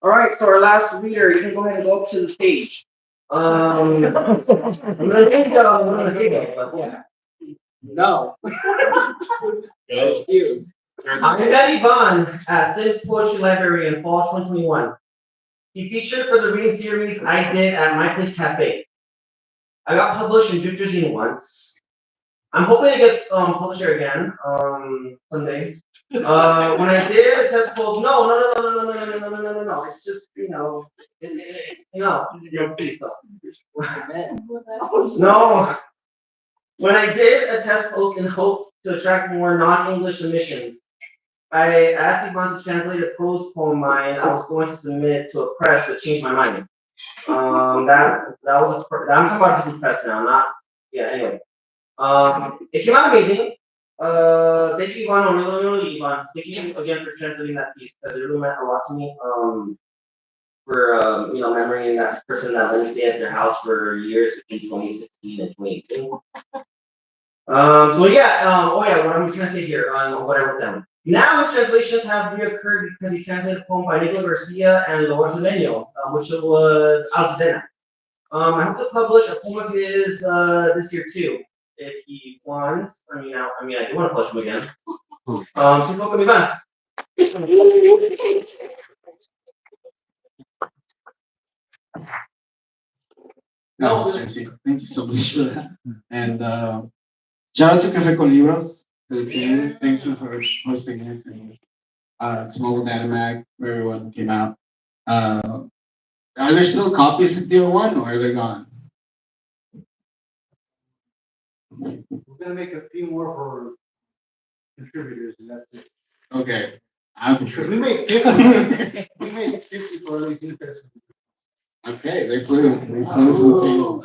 All right, so our last reader, you can go ahead and go up to the stage. I'm gonna think what I'm gonna say though, but yeah. No. Excuse. I met Ivan at Sims Poetry Library in fall 2021. He featured for the reading series I did at My Place Cafe. I got published in Jupiter Zine once. I'm hoping it gets published here again someday. When I did a test post, no. It's just please stop. No. When I did a test post in hopes to attract more non-English submissions, I asked Ivan to translate a prose poem of mine I was going to submit to a press, but changed my mind. That was I'm talking about a different press now, not anyway. It came out amazing. Thank you, Ivan. Really, Ivan. Thank you again for translating that piece because it really meant a lot to me. For memorying that person that let me stay at their house for years between 2016 and 2018. What I'm trying to say here on what I wrote down. Now his translations have reoccurred because he translated a poem by Nicola Garcia and Lorenzo Menio, which was Alcadena. I hope to publish a poem of his this year too, if he wants. I do want to publish him again. Please welcome me back. No, seriously, thank you so much for that. And shout out to Cafe con Libros, to the team. Thank you for hosting it. And to Mobile Data Mag, where everyone came out. Are there still copies of Deal One, or are they gone? We're gonna make a few more for contributors, and that's it. Okay. Because we made 50. We made 50 for all these interesting. Okay, they closed the table.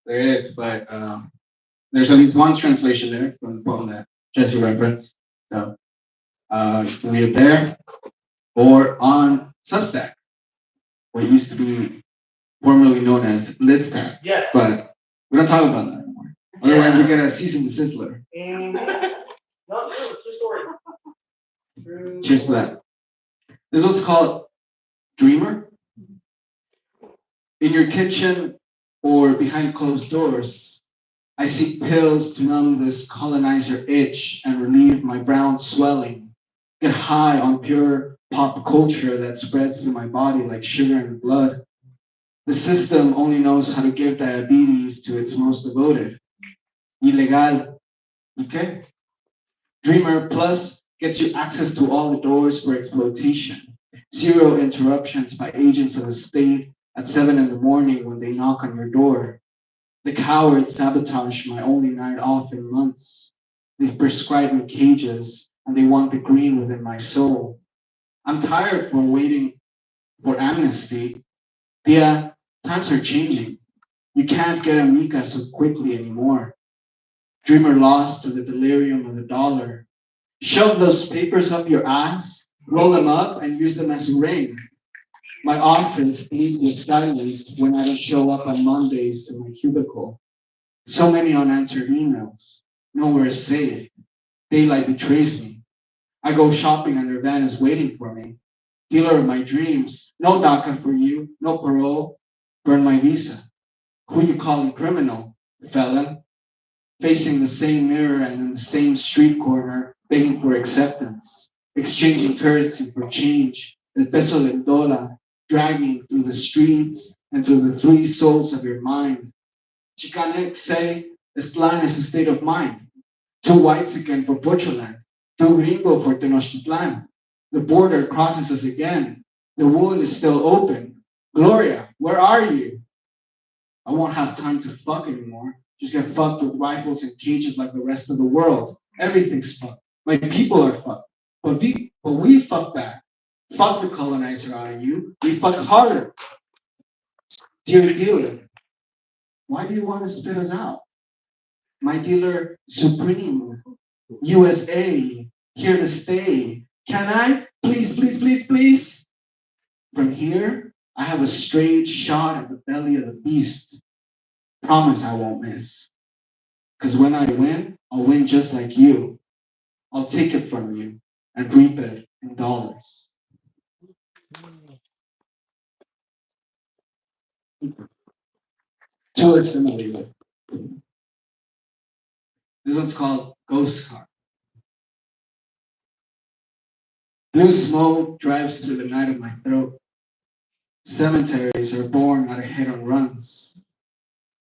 There is, but there's at least one translation there from the poem that Jesse referenced. So you can read it there or on Substack, what used to be formerly known as Lidstack. Yes. But we don't talk about that anymore. Otherwise, we get a cease and desist letter. No, true story. Cheers to that. This one's called Dreamer. In your kitchen or behind closed doors, I seek pills to numb this colonizer itch and relieve my brown swelling. Get high on pure pop culture that spreads through my body like sugar in blood. The system only knows how to give diabetes to its most devoted. Ilegal. Okay? Dreamer Plus gets you access to all the doors for exploitation. Zero interruptions by agents of the state at 7 in the morning when they knock on your door. The cowards sabotage my only night off in months. They prescribe me cages and they want the green within my soul. I'm tired for waiting for amnesty. Yeah, times are changing. You can't get Amica so quickly anymore. Dreamer lost to the delirium of the dollar. Shove those papers up your ass, roll them up, and use them as a ring. My office leaves with silence when I don't show up on Mondays to my cubicle. So many unanswered emails. Nowhere safe. Daylight betrays me. I go shopping and their van is waiting for me. Dealer of my dreams. No DACA for you. No parole. Burn my visa. Who you calling criminal? Felon. Facing the same mirror and in the same street corner, begging for acceptance. Exchanging currency for change. El peso del dólar. Dragging through the streets and through the three souls of your mind. Chicanx say, Estlan is a state of mind. Two whites again for Portuland. Two gringo for Tenochtitlan. The border crosses us again. The wound is still open. Gloria, where are you? I won't have time to fuck anymore. Just get fucked with rifles and cages like the rest of the world. Everything's fucked. My people are fucked. But we fuck back. Fuck the colonizer out of you. We fuck harder. Dear dealer, why do you want to spit us out? My dealer supreme, USA, here to stay. Can I? Please, please, please, please. From here, I have a straight shot at the belly of the beast. Promise I won't miss. Because when I win, I'll win just like you. I'll take it from you and reap it in dollars. To assimilate. This one's called Ghost Car. Blue smoke drives through the night of my throat. Cemeteries are born out of hit and runs.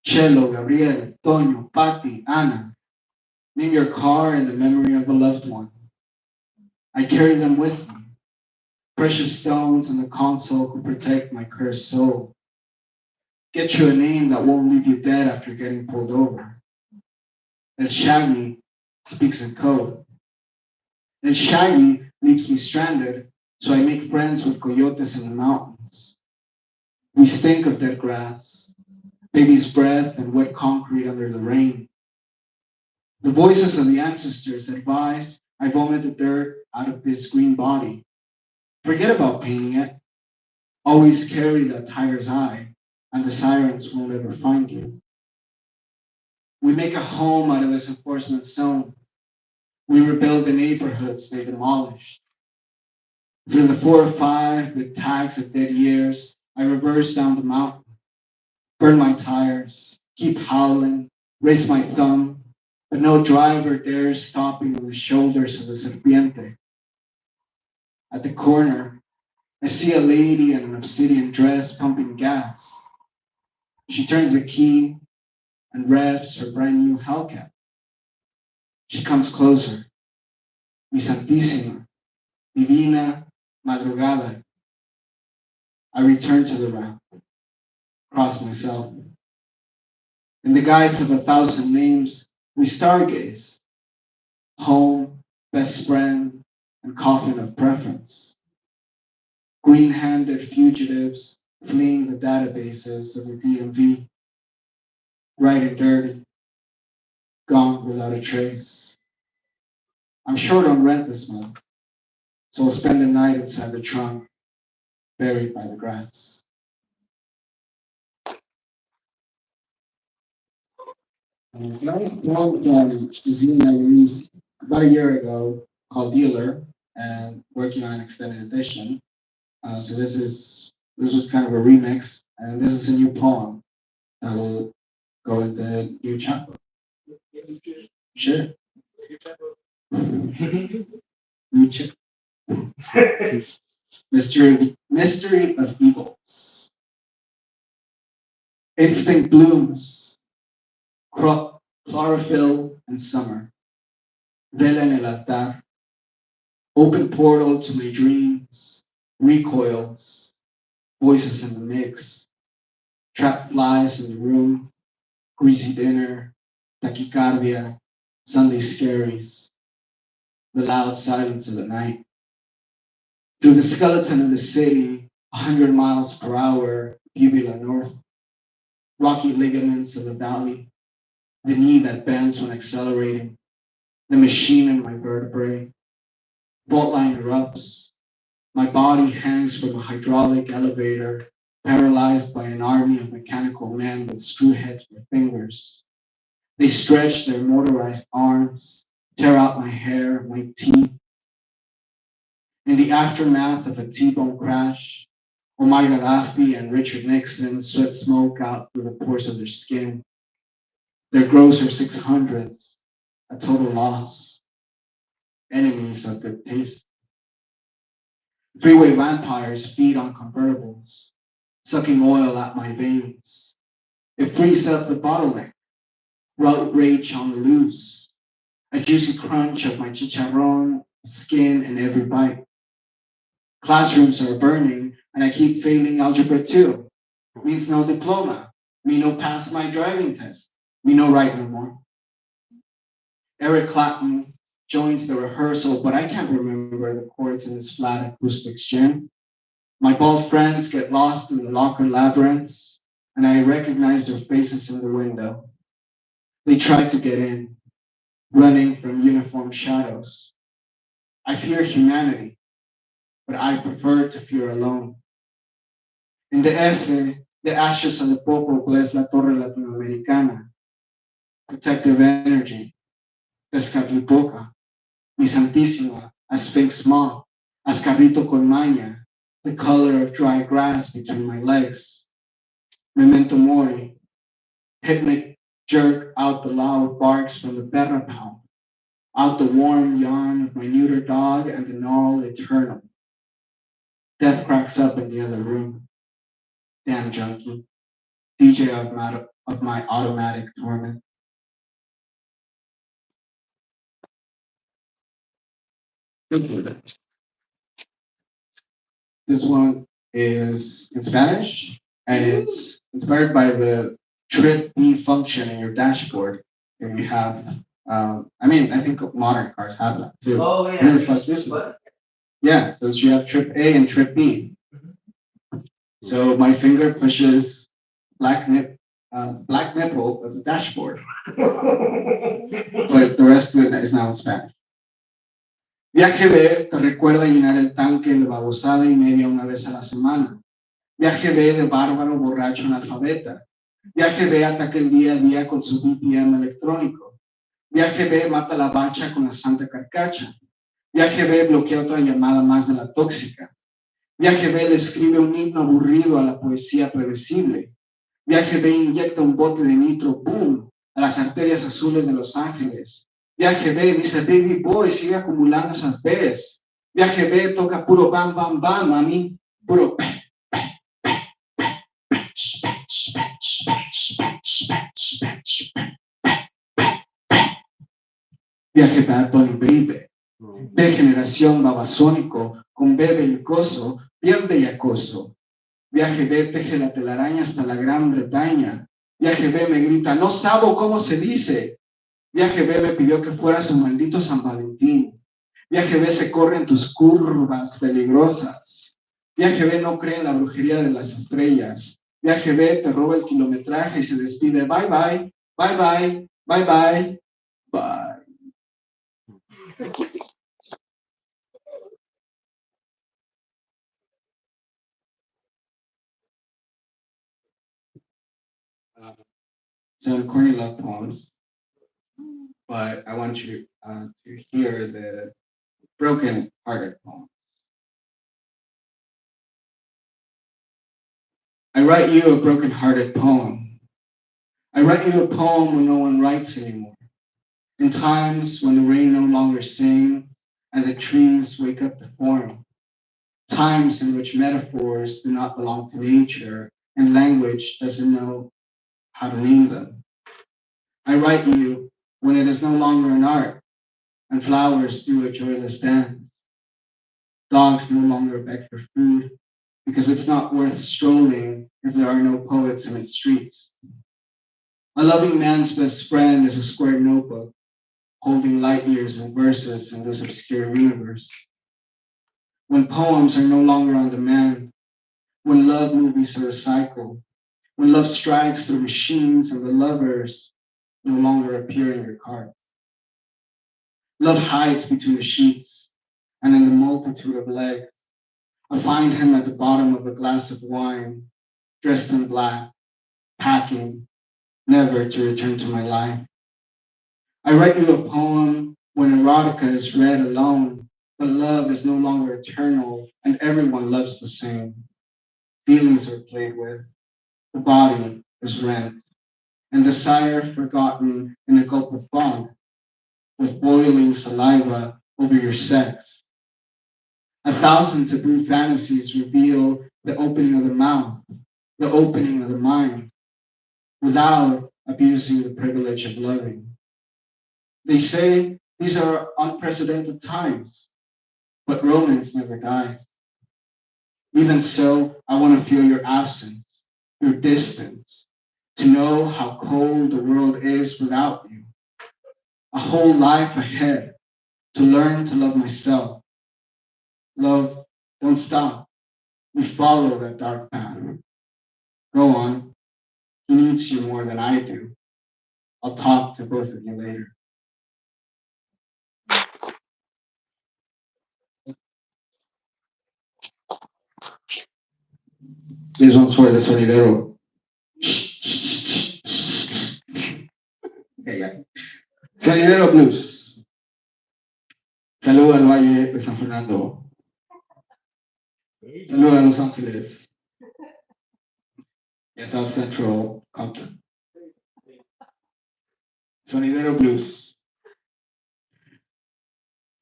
Cello, Gabriel, Toño, Patti, Ana. Name your car in the memory of a loved one. I carry them with me. Precious stones in the console could protect my cursed soul. Get you a name that won't leave you dead after getting pulled over. El Shaggy speaks in code. El Shaggy leaves me stranded, so I make friends with coyotes in the mountains. We stink of dead grass, baby's breath, and wet concrete under the rain. The voices of the ancestors advise I vomit the dirt out of this green body. Forget about painting it. Always carry that tiger's eye, and the sirens won't ever find you. We make a home out of this enforcement zone. We rebuild the neighborhoods they demolished. Through the 405 with tags of dead years, I reverse down the mountain, burn my tires, keep howling, raise my thumb, but no driver dares stopping on the shoulders of the serpiente. At the corner, I see a lady in an obsidian dress pumping gas. She turns the key and revs her brand new Hellcat. She comes closer. Mi Santísima, Divina Madrugada. I return to the ramp, cross myself. In the guise of 1,000 names, we stargaze. Home, best friend, and coffin of preference. Green-handed fugitives fleeing the databases of the DMV. Right and dirty, gone without a trace. I'm short on rent this month, so I'll spend the night inside the trunk, buried by the grass. And it's a nice poem from Zine I released about a year ago called Dealer, and working on an extended edition. So this was kind of a remix, and this is a new poem that will go in the new chapter. Sure. New chapter. Mystery of Eagles. Instinct blooms, chlorophyll and summer. Vela en el altar. Open portal to my dreams, recoils, voices in the mix, trapped flies in the room, greasy dinner, tachycardia, Sunday scaries, the loud silence of the night. Through the skeleton of the city, 100 miles per hour, uvula north, rocky ligaments of the valley, the knee that bends when accelerating, the machine in my vertebrae, fault line erupts, my body hangs from a hydraulic elevator, paralyzed by an army of mechanical men with screw heads for fingers. They stretch their motorized arms, tear out my hair, my teeth. In the aftermath of a T-bone crash, Omar Gaddafi and Richard Nixon sweat smoke out through the pores of their skin. Their gross are 600s, a total loss. Enemies of good taste. Freeway vampires feed on convertibles, sucking oil at my veins. It frees up the bottleneck, route rage on the loose, a juicy crunch of my chicharron, skin in every bite. Classrooms are burning, and I keep failing algebra 2. Means no diploma. Me no pass my driving test. Me no write no more. Eric Clapton joins the rehearsal, but I can't remember the chords in his flat acoustics gym. My bald friends get lost in the locker labyrinths, and I recognize their faces in the window. They try to get in, running from uniform shadows. I fear humanity, but I prefer to fear alone. In the F, the ashes of the Popo bless la Torre Latinoamericana, protective energy, Tezcatlipoca, mi Santísima, a Sphinx moth, Ascarrito con maña, the color of dry grass between my legs, Memento Mori, picnic jerk out the loud barks from the berra pound, out the warm yawn of my neuter dog and the gnarl eternal. Death cracks up in the other room. Damn junkie, DJ of my automatic torment. This one is in Spanish, and it's inspired by the trip B function in your dashboard. And you have, I think modern cars have that too. Oh, Who yeah. the fuck this is? But- Yeah, so you have trip A and trip B. So my finger pushes black nipple of the dashboard, but the rest of it is now in Spanish. Viaje B te recuerda llenar el tanque de babosada y media una vez a la semana. Viaje B de bárbaro borracho analfabeta. Viaje B ataca el día a día con su BPM electrónico. Viaje B mata la bacha con la santa carcacha. Viaje B bloquea otra llamada más de la tóxica. Viaje B le escribe un himno aburrido a la poesía predecible. Viaje B inyecta un bote de nitro, boom, a las arterias azules de Los Ángeles. Viaje B dice, baby boy, sigue acumulando esas Bs. Viaje B toca puro bam, bam, bam, mami, puro Viaje Bad Bunny Baby. De generación babasónico, con B belicoso, bien bellacoso. Viaje B teje la telaraña hasta la Gran Bretaña. Viaje B me grita, no sabo cómo se dice. Viaje B me pidió que fuera su maldito San Valentín. Viaje B se corre en tus curvas peligrosas. Viaje B no cree en la brujería de las estrellas. Viaje B te roba el kilometraje y se despide. Bye bye, bye bye, bye bye, bye. Some corny love poems, but I want you to hear the broken hearted poem. I write you a broken hearted poem. I write you a poem when no one writes anymore. In times when the rain no longer sings and the trees wake up to form. Times in which metaphors do not belong to nature and language doesn't know how to name them. I write you when it is no longer an art and flowers do a joyless dance. Dogs no longer beg for food because it's not worth strolling if there are no poets in its streets. A loving man's best friend is a square notebook holding light years and verses in this obscure universe. When poems are no longer on demand, when love movies are a cycle, when love strikes through machines and the lovers no longer appear in your cards. Love hides between the sheets and in the multitude of legs. I find him at the bottom of a glass of wine, dressed in black, packing, never to return to my life. I write you a poem when erotica is read alone, but love is no longer eternal and everyone loves the same. Feelings are played with, the body is rent, and desire forgotten in a gulp of fog, with boiling saliva over your sex. 1,000 taboo fantasies reveal the opening of the mouth, the opening of the mind, without abusing the privilege of loving. They say these are unprecedented times, but romance never dies. Even so, I want to feel your absence, your distance, to know how cold the world is without you. A whole life ahead to learn to love myself. Love, don't stop. We follow that dark path. Go on. He needs you more than I do. I'll talk to both of you later. This one's for the sonidero. Okay, yeah. Sonidero Blues. Saluda al Valle de San Fernando. Saluda a Los Ángeles. Y South Central Compton. Sonidero Blues.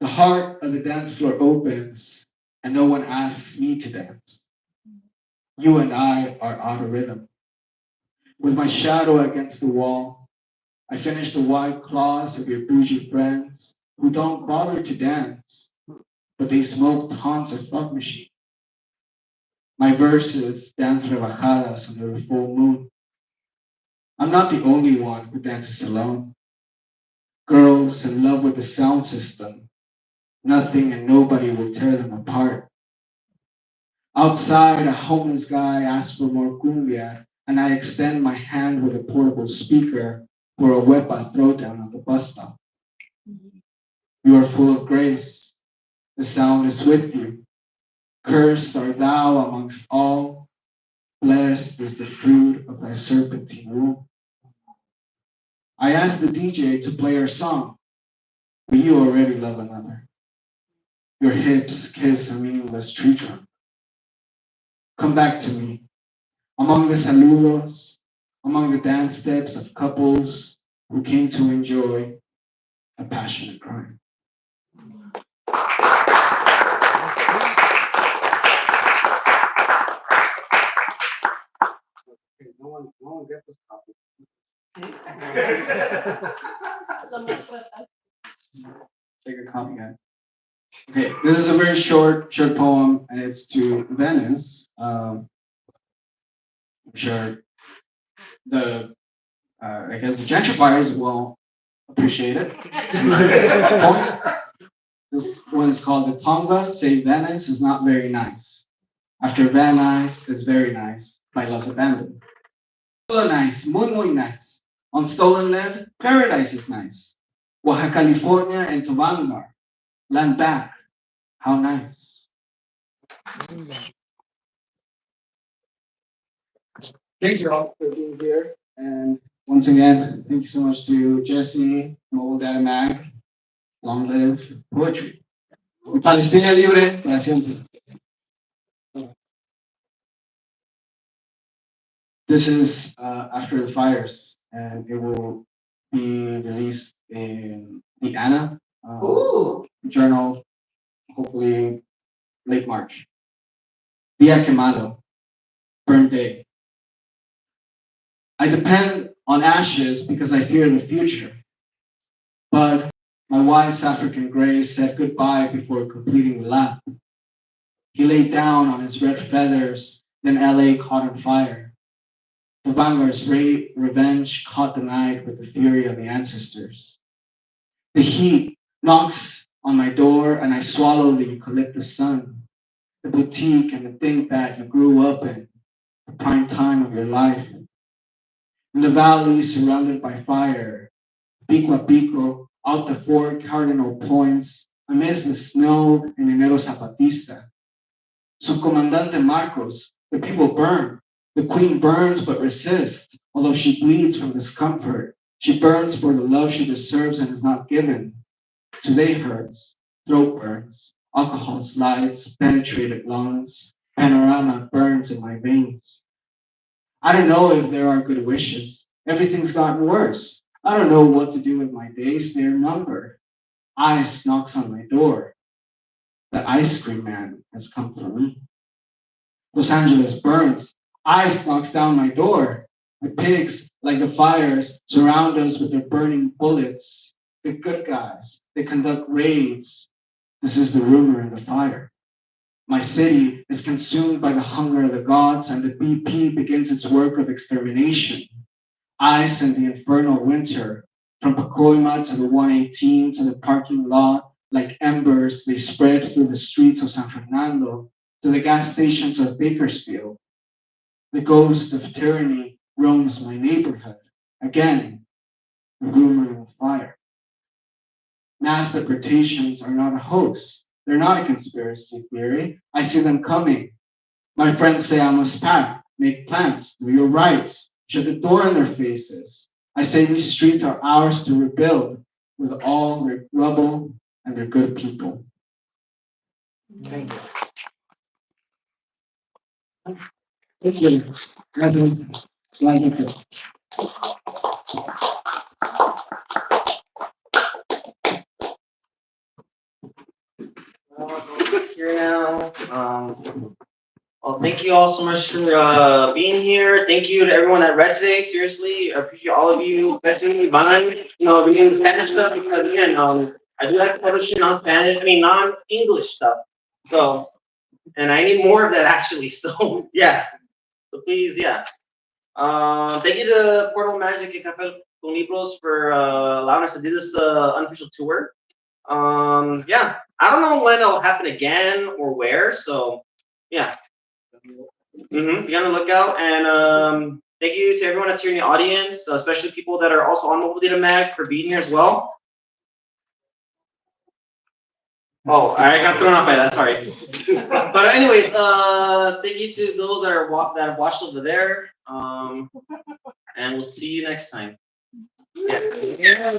The heart of the dance floor opens, and no one asks me to dance. You and I are out of rhythm. With my shadow against the wall, I finish the white claws of your bougie friends who don't bother to dance, but they smoke tons of fuck machine. My verses dance rebajadas under the full moon. I'm not the only one who dances alone. Girls in love with the sound system, nothing and nobody will tear them apart. Outside, a homeless guy asks for more cumbia, and I extend my hand with a portable speaker for a wepa throwdown at the bus stop. You are full of grace. The sound is with you. Cursed art thou amongst all. Blessed is the fruit of thy serpentine womb. I asked the DJ to play our song, but you already love another. Your hips kiss a meaningless tree trunk. Come back to me. Among the saludos, among the dance steps of couples who came to enjoy a passionate crime. Okay, no one get this copy. Take a copy, guys. Okay, this is a very short poem, and it's to Venice, which are the, I guess the gentrifiers will appreciate it. This one is called The Tonga Say Venice is Not Very Nice. After Van Nice is Very Nice by Los Abandoned. Hello nice, muy nice. On stolen land, paradise is nice. Oaxaca, California, and Tobangar, land back, how nice. Thank you all for being here. And once again, thank you so much to Jesse, Mobile Data Mag. Long live poetry. Y Palestina libre para siempre. This is after the fires, and it will be released in the Anna journal, hopefully late March. Día quemado, burnt day. I depend on ashes because I fear the future. But my wife's African grace said goodbye before completing the lap. He laid down on his red feathers, then LA caught on fire. The Vanguard's revenge caught the night with the fury of the ancestors. The heat knocks on my door and I swallow the eucalyptus sun, the boutique and the think that you grew up in, the prime time of your life. In the valley surrounded by fire, pico a pico, out the four cardinal points, amidst the snow in Enero Zapatista. Subcomandante Marcos, the people burn. The queen burns but resists, although she bleeds from discomfort. She burns for the love she deserves and is not given. Today hurts, throat burns, alcohol slides, penetrated lungs, panorama burns in my veins. I don't know if there are good wishes. Everything's gotten worse. I don't know what to do with my days, they're numbered. Ice knocks on my door. The ice cream man has come for me. Los Angeles burns. Ice knocks down my door. The pigs, like the fires, surround us with their burning bullets. The good guys, they conduct raids. This is the rumor in the fire. My city is consumed by the hunger of the gods, and the BP begins its work of extermination. Ice and the infernal winter, from Pacoima to the 118 to the parking lot, like embers, they spread through the streets of San Fernando to the gas stations of Bakersfield. The ghost of tyranny roams my neighborhood. Again, the rumor of fire. Mass deportations are not a hoax. They're not a conspiracy theory. I see them coming. My friends say I must pack, make plans, do your rights, shut the door in their faces. I say these streets are ours to rebuild with all their rubble and their good people. Thank you. Thank you. Thank you. Here now. Well, thank you all so much for being here. Thank you to everyone that read today. Seriously, I appreciate all of you, especially mine. Reading the Spanish stuff because again, I do like to publish non-Spanish, non-English stuff. So, and I need more of that actually. So yeah. So please, yeah. Thank you to Portable Magic and Café con Libros for allowing us to do this unofficial tour. Yeah, I don't know when it'll happen again or where. So, yeah. Be on the lookout. And thank you to everyone that's here in the audience, especially people that are also on Mobile Data Mag for being here as well. Oh, I got thrown off by that. Sorry. But anyways, thank you to those that have watched over there. And we'll see you next time. Yeah.